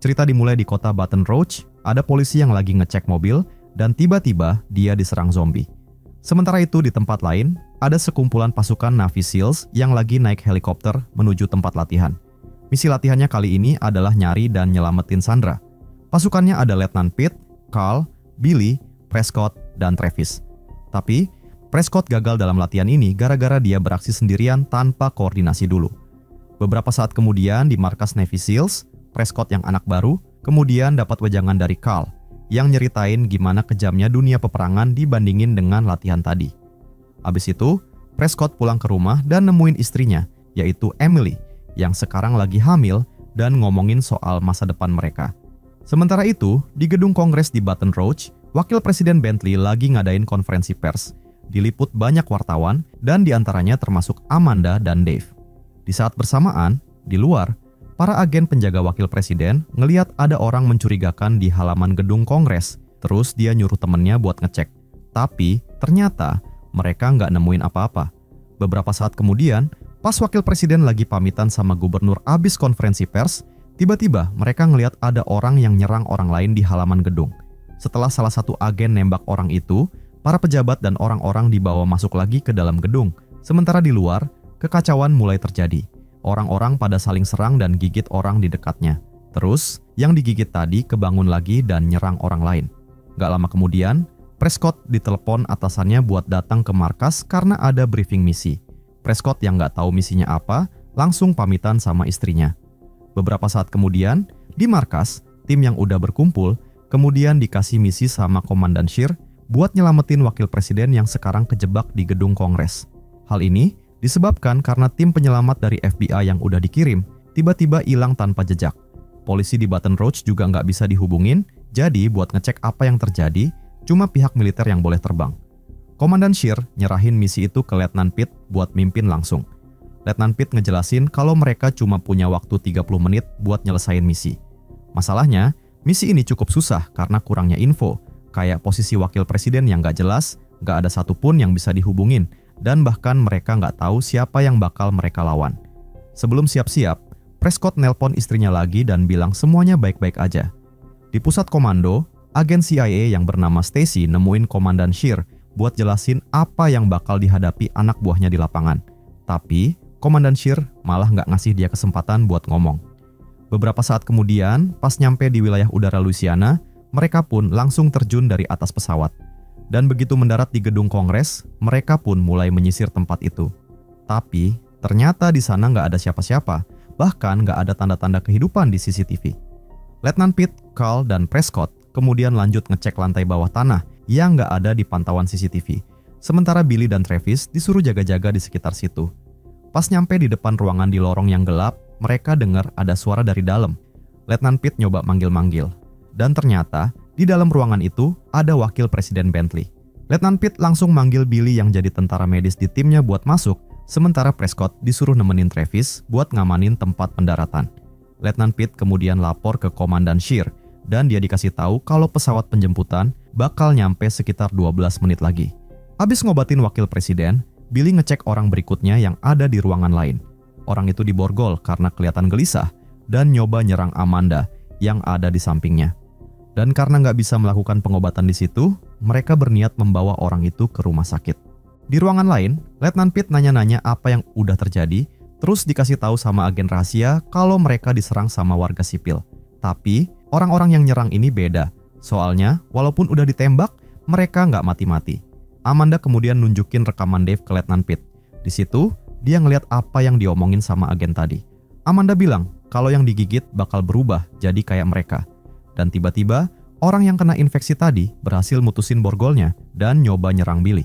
Cerita dimulai di kota Baton Rouge, ada polisi yang lagi ngecek mobil dan tiba-tiba dia diserang zombie. Sementara itu di tempat lain, ada sekumpulan pasukan Navy SEALs yang lagi naik helikopter menuju tempat latihan. Misi latihannya kali ini adalah nyari dan nyelamatin Sandra. Pasukannya ada Letnan Pitt, Carl, Billy, Prescott, dan Travis. Tapi, Prescott gagal dalam latihan ini gara-gara dia beraksi sendirian tanpa koordinasi dulu. Beberapa saat kemudian di markas Navy SEALs, Prescott yang anak baru kemudian dapat wejangan dari Carl yang nyeritain gimana kejamnya dunia peperangan dibandingin dengan latihan tadi. Abis itu, Prescott pulang ke rumah dan nemuin istrinya, yaitu Emily, yang sekarang lagi hamil dan ngomongin soal masa depan mereka. Sementara itu, di gedung Kongres di Baton Rouge, Wakil Presiden Bentley lagi ngadain konferensi pers. Diliput banyak wartawan dan diantaranya termasuk Amanda dan Dave. Di saat bersamaan, di luar, para agen penjaga wakil presiden ngeliat ada orang mencurigakan di halaman gedung Kongres. Terus dia nyuruh temennya buat ngecek. Tapi ternyata mereka nggak nemuin apa-apa. Beberapa saat kemudian, pas wakil presiden lagi pamitan sama gubernur abis konferensi pers, tiba-tiba mereka ngeliat ada orang yang nyerang orang lain di halaman gedung. Setelah salah satu agen nembak orang itu, para pejabat dan orang-orang dibawa masuk lagi ke dalam gedung. Sementara di luar, kekacauan mulai terjadi. Orang-orang pada saling serang dan gigit orang di dekatnya. Terus, yang digigit tadi kebangun lagi dan nyerang orang lain. Gak lama kemudian, Prescott ditelepon atasannya buat datang ke markas karena ada briefing misi. Prescott yang gak tahu misinya apa, langsung pamitan sama istrinya. Beberapa saat kemudian, di markas, tim yang udah berkumpul, kemudian dikasih misi sama Komandan Scheer buat nyelamatin wakil presiden yang sekarang kejebak di gedung Kongres. Hal ini disebabkan karena tim penyelamat dari FBI yang udah dikirim tiba-tiba hilang tanpa jejak. Polisi di Baton Rouge juga nggak bisa dihubungin, jadi buat ngecek apa yang terjadi, cuma pihak militer yang boleh terbang. Komandan Scheer nyerahin misi itu ke Letnan Pitt buat mimpin langsung. Letnan Pitt ngejelasin kalau mereka cuma punya waktu 30 menit buat nyelesain misi. Masalahnya, misi ini cukup susah karena kurangnya info, kayak posisi wakil presiden yang nggak jelas, nggak ada satupun yang bisa dihubungin, dan bahkan mereka nggak tahu siapa yang bakal mereka lawan. Sebelum siap-siap, Prescott nelpon istrinya lagi dan bilang semuanya baik-baik aja. Di pusat komando, agen CIA yang bernama Stacy nemuin Komandan Scheer buat jelasin apa yang bakal dihadapi anak buahnya di lapangan. Tapi, Komandan Scheer malah nggak ngasih dia kesempatan buat ngomong. Beberapa saat kemudian, pas nyampe di wilayah udara Louisiana, mereka pun langsung terjun dari atas pesawat. Dan begitu mendarat di gedung Kongres, mereka pun mulai menyisir tempat itu. Tapi, ternyata di sana nggak ada siapa-siapa, bahkan nggak ada tanda-tanda kehidupan di CCTV. Letnan Pitt, Carl, dan Prescott kemudian lanjut ngecek lantai bawah tanah yang nggak ada di pantauan CCTV. Sementara Billy dan Travis disuruh jaga-jaga di sekitar situ. Pas nyampe di depan ruangan di lorong yang gelap, mereka dengar ada suara dari dalam. Letnan Pitt nyoba manggil-manggil. Dan ternyata, di dalam ruangan itu ada wakil presiden Bentley. Letnan Pitt langsung manggil Billy yang jadi tentara medis di timnya buat masuk, sementara Prescott disuruh nemenin Travis buat ngamanin tempat pendaratan. Letnan Pitt kemudian lapor ke Komandan Scheer, dan dia dikasih tahu kalau pesawat penjemputan bakal nyampe sekitar 12 menit lagi. Habis ngobatin wakil presiden, Billy ngecek orang berikutnya yang ada di ruangan lain. Orang itu diborgol karena kelihatan gelisah, dan nyoba nyerang Amanda yang ada di sampingnya. Dan karena nggak bisa melakukan pengobatan di situ, mereka berniat membawa orang itu ke rumah sakit. Di ruangan lain, Letnan Pitt nanya-nanya apa yang udah terjadi, terus dikasih tahu sama agen rahasia kalau mereka diserang sama warga sipil. Tapi, orang-orang yang nyerang ini beda. Soalnya, walaupun udah ditembak, mereka nggak mati-mati. Amanda kemudian nunjukin rekaman Dave ke Letnan Pitt. Di situ, dia ngeliat apa yang diomongin sama agen tadi. Amanda bilang kalau yang digigit bakal berubah jadi kayak mereka. Dan tiba-tiba, orang yang kena infeksi tadi berhasil mutusin borgolnya dan nyoba nyerang Billy.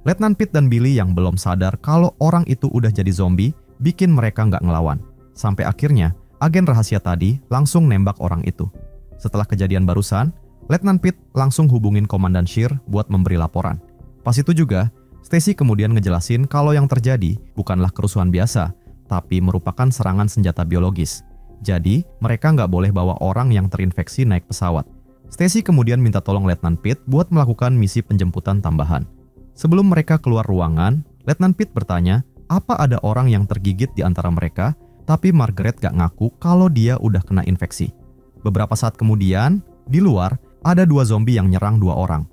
Letnan Pitt dan Billy yang belum sadar kalau orang itu udah jadi zombie, bikin mereka nggak ngelawan. Sampai akhirnya, agen rahasia tadi langsung nembak orang itu. Setelah kejadian barusan, Letnan Pitt langsung hubungin Komandan Scheer buat memberi laporan. Pas itu juga, Stacy kemudian ngejelasin kalau yang terjadi bukanlah kerusuhan biasa, tapi merupakan serangan senjata biologis. Jadi, mereka nggak boleh bawa orang yang terinfeksi naik pesawat. Stacy kemudian minta tolong Letnan Pitt buat melakukan misi penjemputan tambahan. Sebelum mereka keluar ruangan, Letnan Pitt bertanya, apa ada orang yang tergigit di antara mereka, tapi Margaret gak ngaku kalau dia udah kena infeksi. Beberapa saat kemudian, di luar ada 2 zombie yang nyerang 2 orang.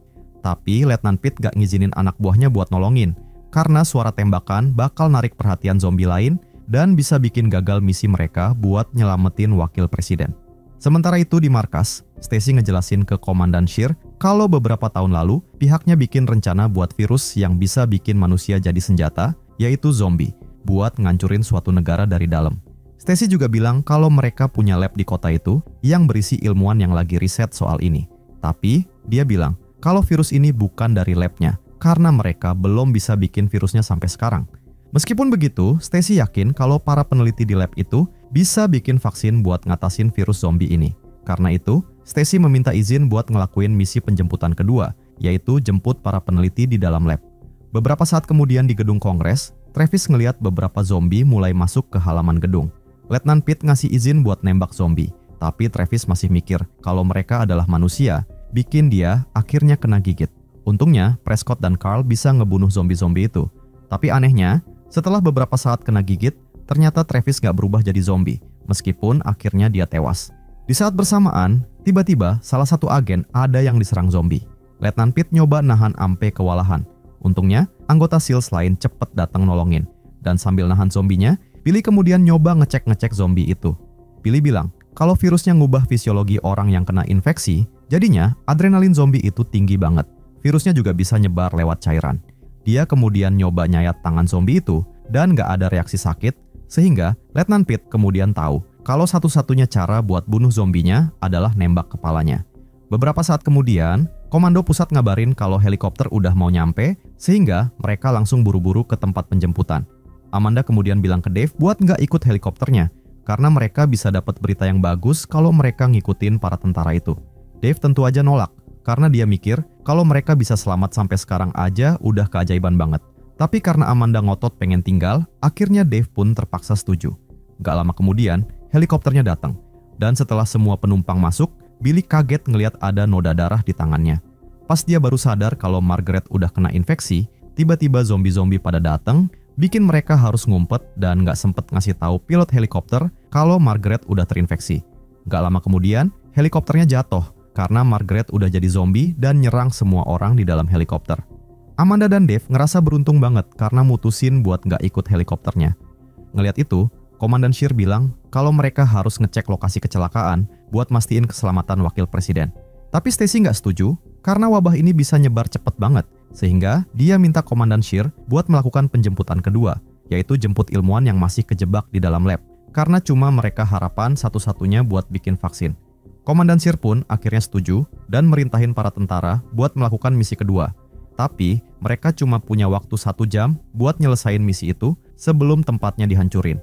Tapi Letnan Pitt gak ngizinin anak buahnya buat nolongin, karena suara tembakan bakal narik perhatian zombie lain dan bisa bikin gagal misi mereka buat nyelamatin wakil presiden. Sementara itu di markas, Stacy ngejelasin ke Komandan Scheer kalau beberapa tahun lalu pihaknya bikin rencana buat virus yang bisa bikin manusia jadi senjata, yaitu zombie, buat ngancurin suatu negara dari dalam. Stacy juga bilang kalau mereka punya lab di kota itu yang berisi ilmuwan yang lagi riset soal ini. Tapi dia bilang kalau virus ini bukan dari labnya, karena mereka belum bisa bikin virusnya sampai sekarang. Meskipun begitu, Stacy yakin kalau para peneliti di lab itu bisa bikin vaksin buat ngatasin virus zombie ini. Karena itu, Stacy meminta izin buat ngelakuin misi penjemputan kedua, yaitu jemput para peneliti di dalam lab. Beberapa saat kemudian di gedung Kongres, Travis ngeliat beberapa zombie mulai masuk ke halaman gedung. Letnan Pitt ngasih izin buat nembak zombie, tapi Travis masih mikir kalau mereka adalah manusia, bikin dia akhirnya kena gigit. Untungnya, Prescott dan Carl bisa ngebunuh zombie-zombie itu. Tapi anehnya, setelah beberapa saat kena gigit, ternyata Travis gak berubah jadi zombie, meskipun akhirnya dia tewas. Di saat bersamaan, tiba-tiba salah satu agen ada yang diserang zombie. Letnan Pitt nyoba nahan ampe kewalahan. Untungnya, anggota SEALs lain cepet datang nolongin. Dan sambil nahan zombinya, Billy kemudian nyoba ngecek zombie itu. Billy bilang, kalau virusnya ngubah fisiologi orang yang kena infeksi, jadinya adrenalin zombie itu tinggi banget. Virusnya juga bisa nyebar lewat cairan. Dia kemudian nyoba nyayat tangan zombie itu dan gak ada reaksi sakit, sehingga Letnan Pitt kemudian tahu kalau satu-satunya cara buat bunuh zombinya adalah nembak kepalanya. Beberapa saat kemudian, komando pusat ngabarin kalau helikopter udah mau nyampe, sehingga mereka langsung buru-buru ke tempat penjemputan. Amanda kemudian bilang ke Dave buat gak ikut helikopternya, karena mereka bisa dapat berita yang bagus kalau mereka ngikutin para tentara itu. Dave tentu aja nolak, karena dia mikir kalau mereka bisa selamat sampai sekarang aja udah keajaiban banget. Tapi karena Amanda ngotot pengen tinggal, akhirnya Dave pun terpaksa setuju. Gak lama kemudian, helikopternya datang. Dan setelah semua penumpang masuk, Billy kaget ngelihat ada noda darah di tangannya. Pas dia baru sadar kalau Margaret udah kena infeksi, tiba-tiba zombie-zombie pada datang, bikin mereka harus ngumpet dan gak sempet ngasih tahu pilot helikopter kalau Margaret udah terinfeksi. Gak lama kemudian, helikopternya jatuh karena Margaret udah jadi zombie dan nyerang semua orang di dalam helikopter. Amanda dan Dave ngerasa beruntung banget karena mutusin buat gak ikut helikopternya. Ngeliat itu, Komandan Scheer bilang kalau mereka harus ngecek lokasi kecelakaan buat mastiin keselamatan wakil presiden. Tapi Stacy gak setuju karena wabah ini bisa nyebar cepet banget, sehingga dia minta Komandan Scheer buat melakukan penjemputan kedua, yaitu jemput ilmuwan yang masih kejebak di dalam lab, karena cuma mereka harapan satu-satunya buat bikin vaksin. Komandan Scheer pun akhirnya setuju dan merintahin para tentara buat melakukan misi kedua. Tapi mereka cuma punya waktu 1 jam buat nyelesain misi itu sebelum tempatnya dihancurin.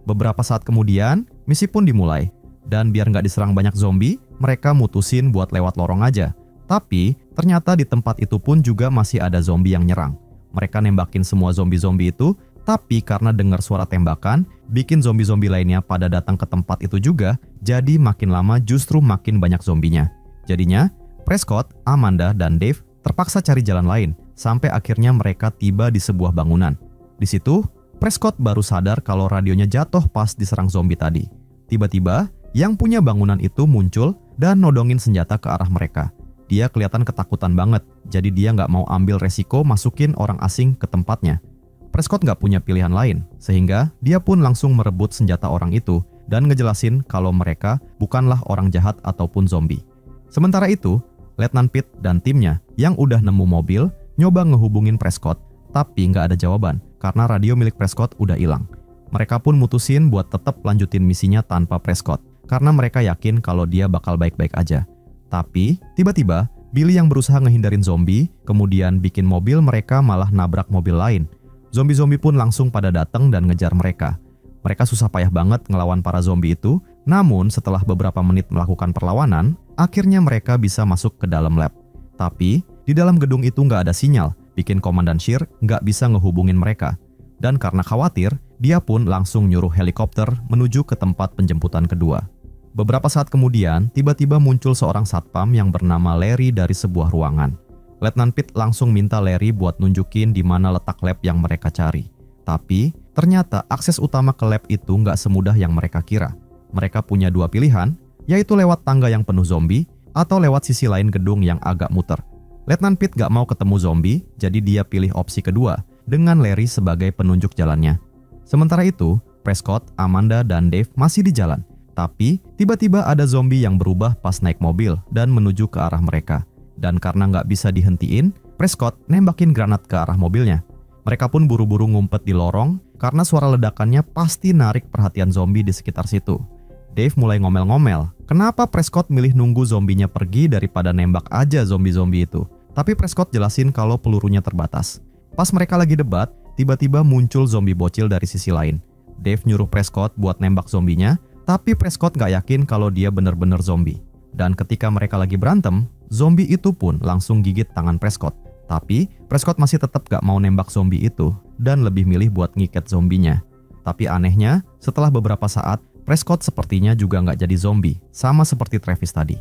Beberapa saat kemudian, misi pun dimulai. Dan biar nggak diserang banyak zombie, mereka mutusin buat lewat lorong aja. Tapi ternyata di tempat itu pun juga masih ada zombie yang nyerang. Mereka nembakin semua zombie-zombie itu, tapi karena dengar suara tembakan, bikin zombie-zombie lainnya pada datang ke tempat itu juga, jadi makin lama justru makin banyak zombinya. Jadinya, Prescott, Amanda, dan Dave terpaksa cari jalan lain, sampai akhirnya mereka tiba di sebuah bangunan. Di situ, Prescott baru sadar kalau radionya jatuh pas diserang zombie tadi. Tiba-tiba, yang punya bangunan itu muncul dan nodongin senjata ke arah mereka. Dia kelihatan ketakutan banget, jadi dia nggak mau ambil resiko masukin orang asing ke tempatnya. Prescott nggak punya pilihan lain, sehingga dia pun langsung merebut senjata orang itu dan ngejelasin kalau mereka bukanlah orang jahat ataupun zombie. Sementara itu, Letnan Pitt dan timnya yang udah nemu mobil nyoba ngehubungin Prescott, tapi nggak ada jawaban karena radio milik Prescott udah hilang. Mereka pun mutusin buat tetap lanjutin misinya tanpa Prescott karena mereka yakin kalau dia bakal baik-baik aja. Tapi tiba-tiba Billy yang berusaha ngehindarin zombie kemudian bikin mobil mereka malah nabrak mobil lain. Zombie-zombie pun langsung pada datang dan ngejar mereka. Mereka susah payah banget ngelawan para zombie itu, namun setelah beberapa menit melakukan perlawanan, akhirnya mereka bisa masuk ke dalam lab. Tapi, di dalam gedung itu nggak ada sinyal, bikin Komandan Scheer nggak bisa ngehubungin mereka. Dan karena khawatir, dia pun langsung nyuruh helikopter menuju ke tempat penjemputan kedua. Beberapa saat kemudian, tiba-tiba muncul seorang satpam yang bernama Larry dari sebuah ruangan. Letnan Pitt langsung minta Larry buat nunjukin di mana letak lab yang mereka cari. Tapi, ternyata akses utama ke lab itu nggak semudah yang mereka kira. Mereka punya 2 pilihan, yaitu lewat tangga yang penuh zombie atau lewat sisi lain gedung yang agak muter. Letnan Pitt gak mau ketemu zombie, jadi dia pilih opsi kedua dengan Larry sebagai penunjuk jalannya. Sementara itu, Prescott, Amanda, dan Dave masih di jalan. Tapi, tiba-tiba ada zombie yang berubah pas naik mobil dan menuju ke arah mereka. Dan karena nggak bisa dihentiin, Prescott nembakin granat ke arah mobilnya. Mereka pun buru-buru ngumpet di lorong karena suara ledakannya pasti narik perhatian zombie di sekitar situ. Dave mulai ngomel-ngomel, kenapa Prescott milih nunggu zombinya pergi daripada nembak aja zombie-zombie itu. Tapi Prescott jelasin kalau pelurunya terbatas. Pas mereka lagi debat, tiba-tiba muncul zombie bocil dari sisi lain. Dave nyuruh Prescott buat nembak zombinya, tapi Prescott gak yakin kalau dia bener-bener zombie. Dan ketika mereka lagi berantem, zombie itu pun langsung gigit tangan Prescott. Tapi Prescott masih tetap gak mau nembak zombie itu dan lebih milih buat ngiket zombinya. Tapi anehnya, setelah beberapa saat, Prescott sepertinya juga gak jadi zombie, sama seperti Travis tadi.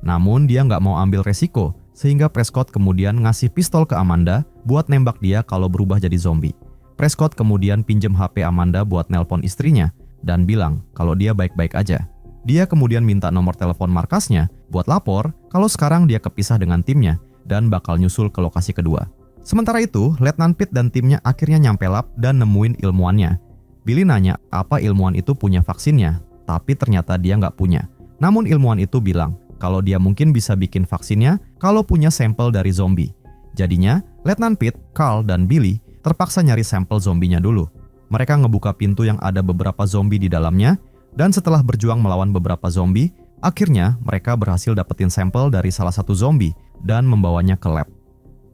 Namun dia gak mau ambil resiko, sehingga Prescott kemudian ngasih pistol ke Amanda buat nembak dia kalau berubah jadi zombie. Prescott kemudian pinjem HP Amanda buat nelpon istrinya dan bilang kalau dia baik-baik aja. Dia kemudian minta nomor telepon markasnya buat lapor kalau sekarang dia kepisah dengan timnya dan bakal nyusul ke lokasi kedua. Sementara itu, Letnan Pitt dan timnya akhirnya nyampe lab dan nemuin ilmuannya. Billy nanya apa ilmuwan itu punya vaksinnya, tapi ternyata dia nggak punya. Namun ilmuwan itu bilang kalau dia mungkin bisa bikin vaksinnya kalau punya sampel dari zombie. Jadinya, Letnan Pitt, Carl, dan Billy terpaksa nyari sampel zombinya dulu. Mereka ngebuka pintu yang ada beberapa zombie di dalamnya, dan setelah berjuang melawan beberapa zombie, akhirnya mereka berhasil dapetin sampel dari salah satu zombie dan membawanya ke lab.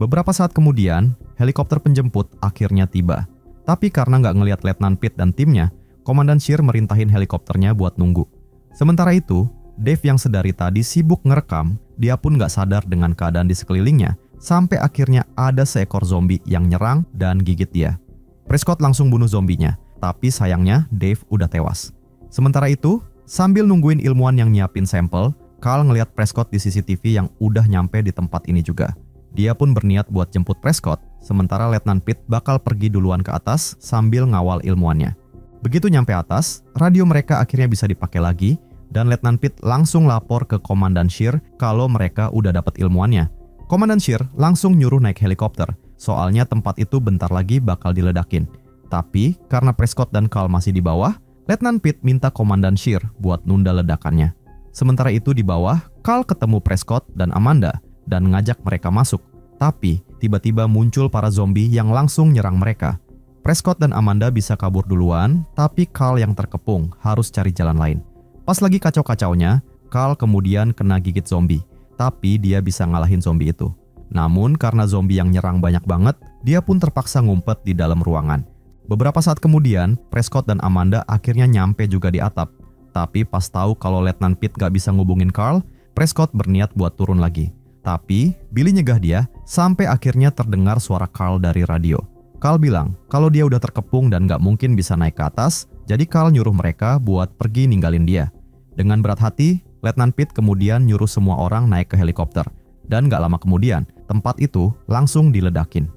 Beberapa saat kemudian, helikopter penjemput akhirnya tiba. Tapi karena nggak ngelihat Letnan Pitt dan timnya, Komandan Scheer merintahin helikopternya buat nunggu. Sementara itu, Dave yang sedari tadi sibuk ngerekam, dia pun nggak sadar dengan keadaan di sekelilingnya, sampai akhirnya ada seekor zombie yang nyerang dan gigit dia. Prescott langsung bunuh zombinya, tapi sayangnya Dave udah tewas. Sementara itu, sambil nungguin ilmuwan yang nyiapin sampel, Carl ngelihat Prescott di CCTV yang udah nyampe di tempat ini juga. Dia pun berniat buat jemput Prescott, sementara Letnan Pitt bakal pergi duluan ke atas sambil ngawal ilmuwannya. Begitu nyampe atas, radio mereka akhirnya bisa dipakai lagi, dan Letnan Pitt langsung lapor ke Komandan Scheer kalau mereka udah dapat ilmuwannya. Komandan Scheer langsung nyuruh naik helikopter, soalnya tempat itu bentar lagi bakal diledakin. Tapi karena Prescott dan Carl masih di bawah, Letnan Pitt minta Komandan Scheer buat nunda ledakannya. Sementara itu di bawah, Carl ketemu Prescott dan Amanda dan ngajak mereka masuk. Tapi tiba-tiba muncul para zombie yang langsung nyerang mereka. Prescott dan Amanda bisa kabur duluan, tapi Carl yang terkepung harus cari jalan lain. Pas lagi kacau-kacaunya, Carl kemudian kena gigit zombie, tapi dia bisa ngalahin zombie itu. Namun karena zombie yang nyerang banyak banget, dia pun terpaksa ngumpet di dalam ruangan. Beberapa saat kemudian, Prescott dan Amanda akhirnya nyampe juga di atap. Tapi pas tahu kalau Letnan Pitt gak bisa ngubungin Carl, Prescott berniat buat turun lagi. Tapi Billy nyegah dia sampai akhirnya terdengar suara Carl dari radio. Carl bilang kalau dia udah terkepung dan gak mungkin bisa naik ke atas, jadi Carl nyuruh mereka buat pergi ninggalin dia. Dengan berat hati, Letnan Pitt kemudian nyuruh semua orang naik ke helikopter. Dan gak lama kemudian, tempat itu langsung diledakin.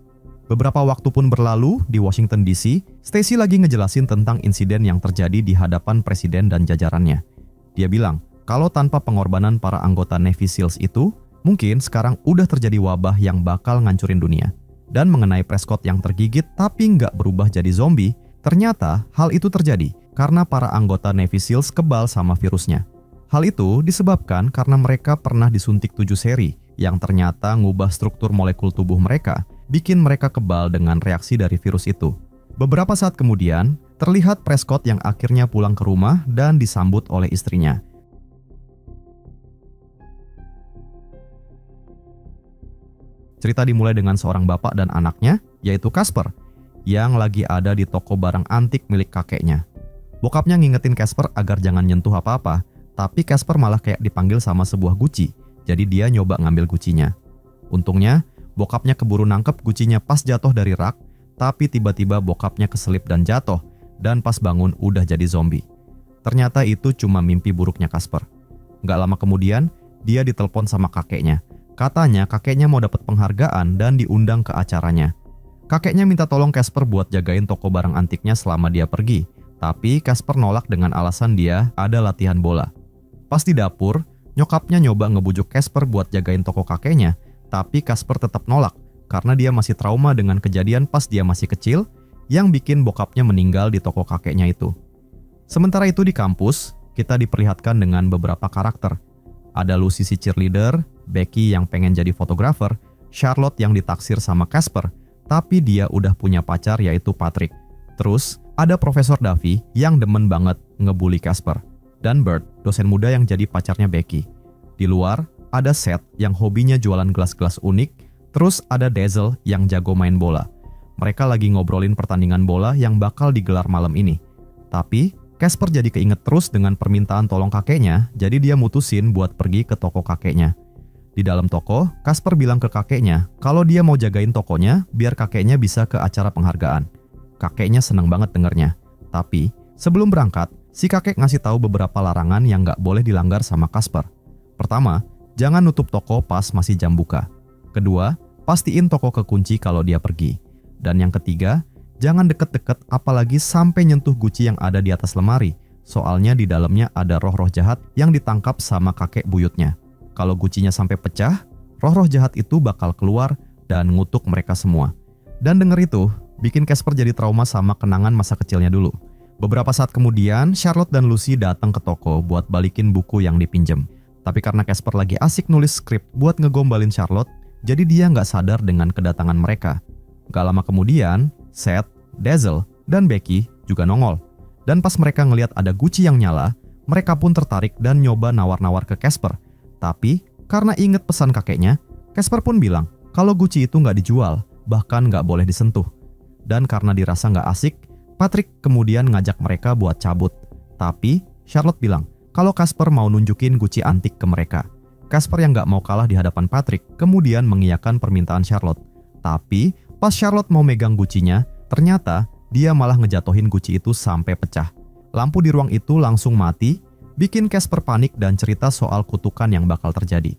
Beberapa waktu pun berlalu di Washington DC, Stacy lagi ngejelasin tentang insiden yang terjadi di hadapan presiden dan jajarannya. Dia bilang kalau tanpa pengorbanan para anggota Navy SEALs itu, mungkin sekarang udah terjadi wabah yang bakal ngancurin dunia. Dan mengenai Prescott yang tergigit tapi nggak berubah jadi zombie, ternyata hal itu terjadi karena para anggota Navy SEALs kebal sama virusnya. Hal itu disebabkan karena mereka pernah disuntik 7 seri yang ternyata ngubah struktur molekul tubuh mereka, bikin mereka kebal dengan reaksi dari virus itu. Beberapa saat kemudian, terlihat Prescott yang akhirnya pulang ke rumah dan disambut oleh istrinya. Cerita dimulai dengan seorang bapak dan anaknya, yaitu Casper, yang lagi ada di toko barang antik milik kakeknya. Bokapnya ngingetin Casper agar jangan nyentuh apa-apa, tapi Casper malah kayak dipanggil sama sebuah guci, jadi dia nyoba ngambil gucinya. Untungnya, bokapnya keburu nangkep gucinya pas jatuh dari rak, tapi tiba-tiba bokapnya keselip dan jatuh, dan pas bangun udah jadi zombie. Ternyata itu cuma mimpi buruknya Casper. Gak lama kemudian, dia ditelepon sama kakeknya. Katanya kakeknya mau dapat penghargaan dan diundang ke acaranya. Kakeknya minta tolong Casper buat jagain toko barang antiknya selama dia pergi, tapi Casper nolak dengan alasan dia ada latihan bola. Pas di dapur, nyokapnya nyoba ngebujuk Casper buat jagain toko kakeknya, tapi Casper tetap nolak karena dia masih trauma dengan kejadian pas dia masih kecil yang bikin bokapnya meninggal di toko kakeknya itu. Sementara itu di kampus, kita diperlihatkan dengan beberapa karakter. Ada Lucy si cheerleader, Becky yang pengen jadi fotografer, Charlotte yang ditaksir sama Casper, tapi dia udah punya pacar yaitu Patrick. Terus, ada Profesor Duffy yang demen banget ngebully Casper. Dan Bert, dosen muda yang jadi pacarnya Becky. Di luar, ada Seth yang hobinya jualan gelas-gelas unik, terus ada Dazzle yang jago main bola. Mereka lagi ngobrolin pertandingan bola yang bakal digelar malam ini. Tapi, Casper jadi keinget terus dengan permintaan tolong kakeknya, jadi dia mutusin buat pergi ke toko kakeknya. Di dalam toko, Casper bilang ke kakeknya kalau dia mau jagain tokonya biar kakeknya bisa ke acara penghargaan. Kakeknya seneng banget dengernya. Tapi, sebelum berangkat, si kakek ngasih tahu beberapa larangan yang gak boleh dilanggar sama Casper. Pertama, jangan nutup toko pas masih jam buka. Kedua, pastiin toko kekunci kalau dia pergi. Dan yang ketiga, jangan deket-deket apalagi sampai nyentuh guci yang ada di atas lemari. Soalnya di dalamnya ada roh-roh jahat yang ditangkap sama kakek buyutnya. Kalau gucinya sampai pecah, roh-roh jahat itu bakal keluar dan ngutuk mereka semua. Dan denger itu, bikin Casper jadi trauma sama kenangan masa kecilnya dulu. Beberapa saat kemudian, Charlotte dan Lucy datang ke toko buat balikin buku yang dipinjem. Tapi karena Casper lagi asik nulis skrip buat ngegombalin Charlotte, jadi dia nggak sadar dengan kedatangan mereka. Gak lama kemudian, Seth, Dazzle, dan Becky juga nongol. Dan pas mereka ngelihat ada guci yang nyala, mereka pun tertarik dan nyoba nawar-nawar ke Casper. Tapi, karena inget pesan kakeknya, Casper pun bilang kalau guci itu nggak dijual, bahkan nggak boleh disentuh. Dan karena dirasa nggak asik, Patrick kemudian ngajak mereka buat cabut. Tapi, Charlotte bilang kalau Casper mau nunjukin guci antik ke mereka. Casper yang nggak mau kalah di hadapan Patrick, kemudian mengiyakan permintaan Charlotte. Tapi, pas Charlotte mau megang gucinya, ternyata dia malah ngejatohin guci itu sampai pecah. Lampu di ruang itu langsung mati, bikin Casper panik dan cerita soal kutukan yang bakal terjadi.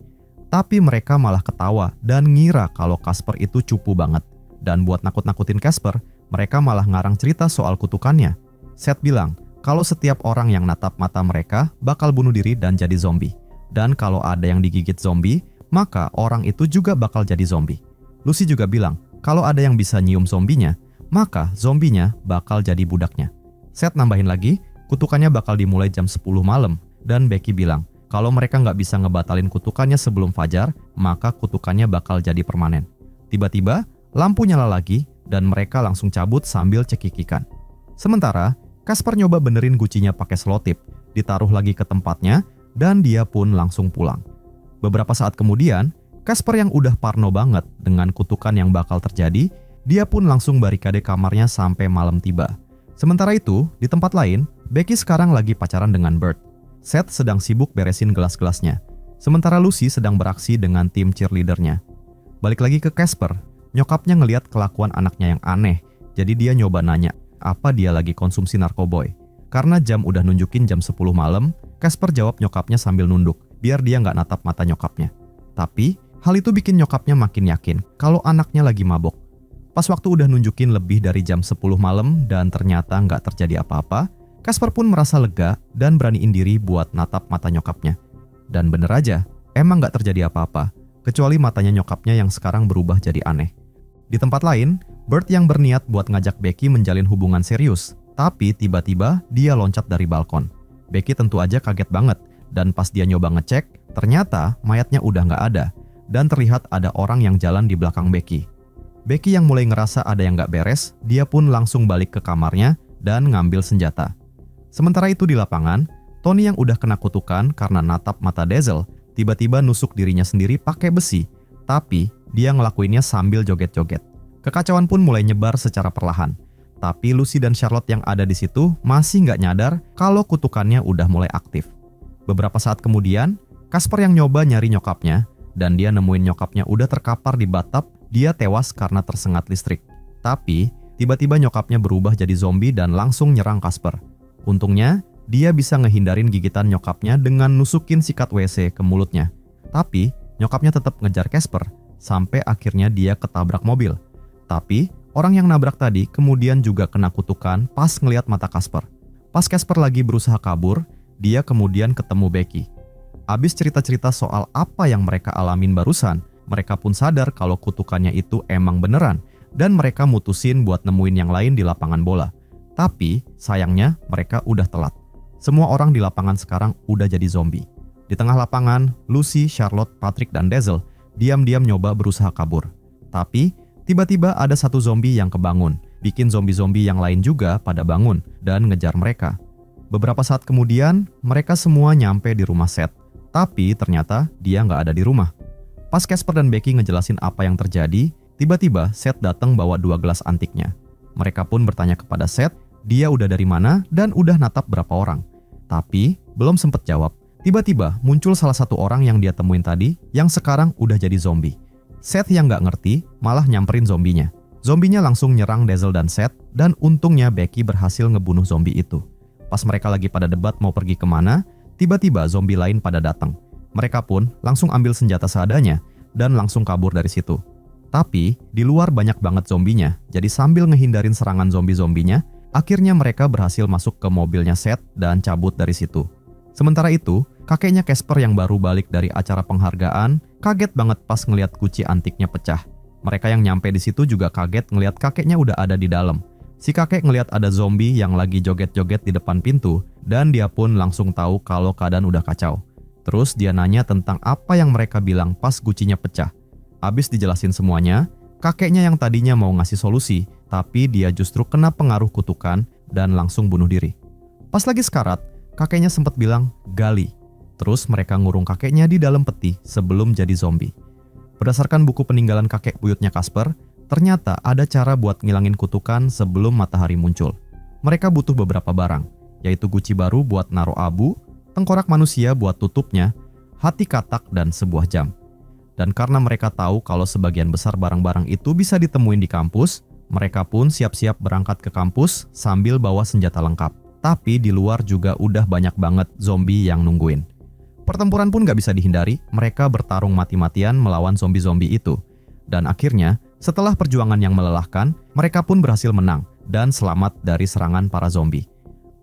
Tapi mereka malah ketawa dan ngira kalau Casper itu cupu banget. Dan buat nakut-nakutin Casper, mereka malah ngarang cerita soal kutukannya. Seth bilang kalau setiap orang yang natap mata mereka bakal bunuh diri dan jadi zombie. Dan kalau ada yang digigit zombie, maka orang itu juga bakal jadi zombie. Lucy juga bilang kalau ada yang bisa nyium zombinya, maka zombinya bakal jadi budaknya. Seth nambahin lagi, kutukannya bakal dimulai jam 10 malam, dan Becky bilang kalau mereka nggak bisa ngebatalin kutukannya sebelum fajar, maka kutukannya bakal jadi permanen. Tiba-tiba, lampu nyala lagi, dan mereka langsung cabut sambil cekikikan. Sementara, Casper nyoba benerin gucinya pakai selotip, ditaruh lagi ke tempatnya, dan dia pun langsung pulang. Beberapa saat kemudian, Casper yang udah parno banget dengan kutukan yang bakal terjadi, dia pun langsung barikade kamarnya sampai malam tiba. Sementara itu, di tempat lain, Becky sekarang lagi pacaran dengan Bert. Seth sedang sibuk beresin gelas-gelasnya. Sementara Lucy sedang beraksi dengan tim cheerleadernya. Balik lagi ke Casper, nyokapnya ngeliat kelakuan anaknya yang aneh. Jadi dia nyoba nanya, apa dia lagi konsumsi narkoboy. Karena jam udah nunjukin jam 10 malam, Casper jawab nyokapnya sambil nunduk, biar dia nggak natap mata nyokapnya. Tapi, hal itu bikin nyokapnya makin yakin kalau anaknya lagi mabok. Pas waktu udah nunjukin lebih dari jam 10 malam dan ternyata nggak terjadi apa-apa, Casper pun merasa lega dan beraniin diri buat natap mata nyokapnya. Dan bener aja, emang nggak terjadi apa-apa, kecuali matanya nyokapnya yang sekarang berubah jadi aneh. Di tempat lain, Bert yang berniat buat ngajak Becky menjalin hubungan serius, tapi tiba-tiba dia loncat dari balkon. Becky tentu aja kaget banget, dan pas dia nyoba ngecek, ternyata mayatnya udah nggak ada, dan terlihat ada orang yang jalan di belakang Becky. Becky yang mulai ngerasa ada yang nggak beres, dia pun langsung balik ke kamarnya dan ngambil senjata. Sementara itu di lapangan, Tony yang udah kena kutukan karena natap mata Dazzle, tiba-tiba nusuk dirinya sendiri pakai besi, tapi dia ngelakuinnya sambil joget-joget. Kekacauan pun mulai nyebar secara perlahan, tapi Lucy dan Charlotte yang ada di situ masih nggak nyadar kalau kutukannya udah mulai aktif. Beberapa saat kemudian, Casper yang nyoba nyari nyokapnya, dan dia nemuin nyokapnya udah terkapar di bathtub, dia tewas karena tersengat listrik. Tapi, tiba-tiba nyokapnya berubah jadi zombie dan langsung nyerang Casper. Untungnya, dia bisa ngehindarin gigitan nyokapnya dengan nusukin sikat WC ke mulutnya. Tapi, nyokapnya tetap ngejar Casper, sampai akhirnya dia ketabrak mobil. Tapi, orang yang nabrak tadi kemudian juga kena kutukan pas ngeliat mata Casper. Pas Casper lagi berusaha kabur, dia kemudian ketemu Becky. Abis cerita-cerita soal apa yang mereka alamin barusan, mereka pun sadar kalau kutukannya itu emang beneran, dan mereka mutusin buat nemuin yang lain di lapangan bola. Tapi, sayangnya mereka udah telat. Semua orang di lapangan sekarang udah jadi zombie. Di tengah lapangan, Lucy, Charlotte, Patrick, dan Dazzle diam-diam nyoba berusaha kabur. Tapi, tiba-tiba ada satu zombie yang kebangun, bikin zombie-zombie yang lain juga pada bangun dan ngejar mereka. Beberapa saat kemudian, mereka semua nyampe di rumah Seth. Tapi ternyata dia nggak ada di rumah. Pas Casper dan Becky ngejelasin apa yang terjadi, tiba-tiba Seth datang bawa 2 gelas antiknya. Mereka pun bertanya kepada Seth, dia udah dari mana dan udah natap berapa orang. Tapi belum sempet jawab. Tiba-tiba muncul salah satu orang yang dia temuin tadi yang sekarang udah jadi zombie. Seth yang nggak ngerti malah nyamperin zombinya. Zombinya langsung nyerang Dazzle dan Seth, dan untungnya Becky berhasil ngebunuh zombie itu. Pas mereka lagi pada debat mau pergi kemana, tiba-tiba zombie lain pada datang. Mereka pun langsung ambil senjata seadanya dan langsung kabur dari situ. Tapi di luar banyak banget zombinya, jadi sambil ngehindarin serangan zombie-zombinya, akhirnya mereka berhasil masuk ke mobilnya Seth dan cabut dari situ. Sementara itu, kakeknya Casper yang baru balik dari acara penghargaan kaget banget pas ngeliat guci antiknya pecah. Mereka yang nyampe di situ juga kaget ngeliat kakeknya udah ada di dalam. Si kakek ngeliat ada zombie yang lagi joget-joget di depan pintu, dan dia pun langsung tahu kalau keadaan udah kacau. Terus dia nanya tentang apa yang mereka bilang pas gucinya pecah. Abis dijelasin semuanya, kakeknya yang tadinya mau ngasih solusi, tapi dia justru kena pengaruh kutukan dan langsung bunuh diri. Pas lagi sekarat, kakeknya sempat bilang, "Gali." Terus mereka ngurung kakeknya di dalam peti sebelum jadi zombie. Berdasarkan buku peninggalan kakek buyutnya Casper, ternyata ada cara buat ngilangin kutukan sebelum matahari muncul. Mereka butuh beberapa barang, yaitu guci baru buat naruh abu, tengkorak manusia buat tutupnya, hati katak, dan sebuah jam. Dan karena mereka tahu kalau sebagian besar barang-barang itu bisa ditemuin di kampus, mereka pun siap-siap berangkat ke kampus sambil bawa senjata lengkap. Tapi di luar juga udah banyak banget zombie yang nungguin. Pertempuran pun gak bisa dihindari, mereka bertarung mati-matian melawan zombie-zombie itu. Dan akhirnya, setelah perjuangan yang melelahkan, mereka pun berhasil menang dan selamat dari serangan para zombie.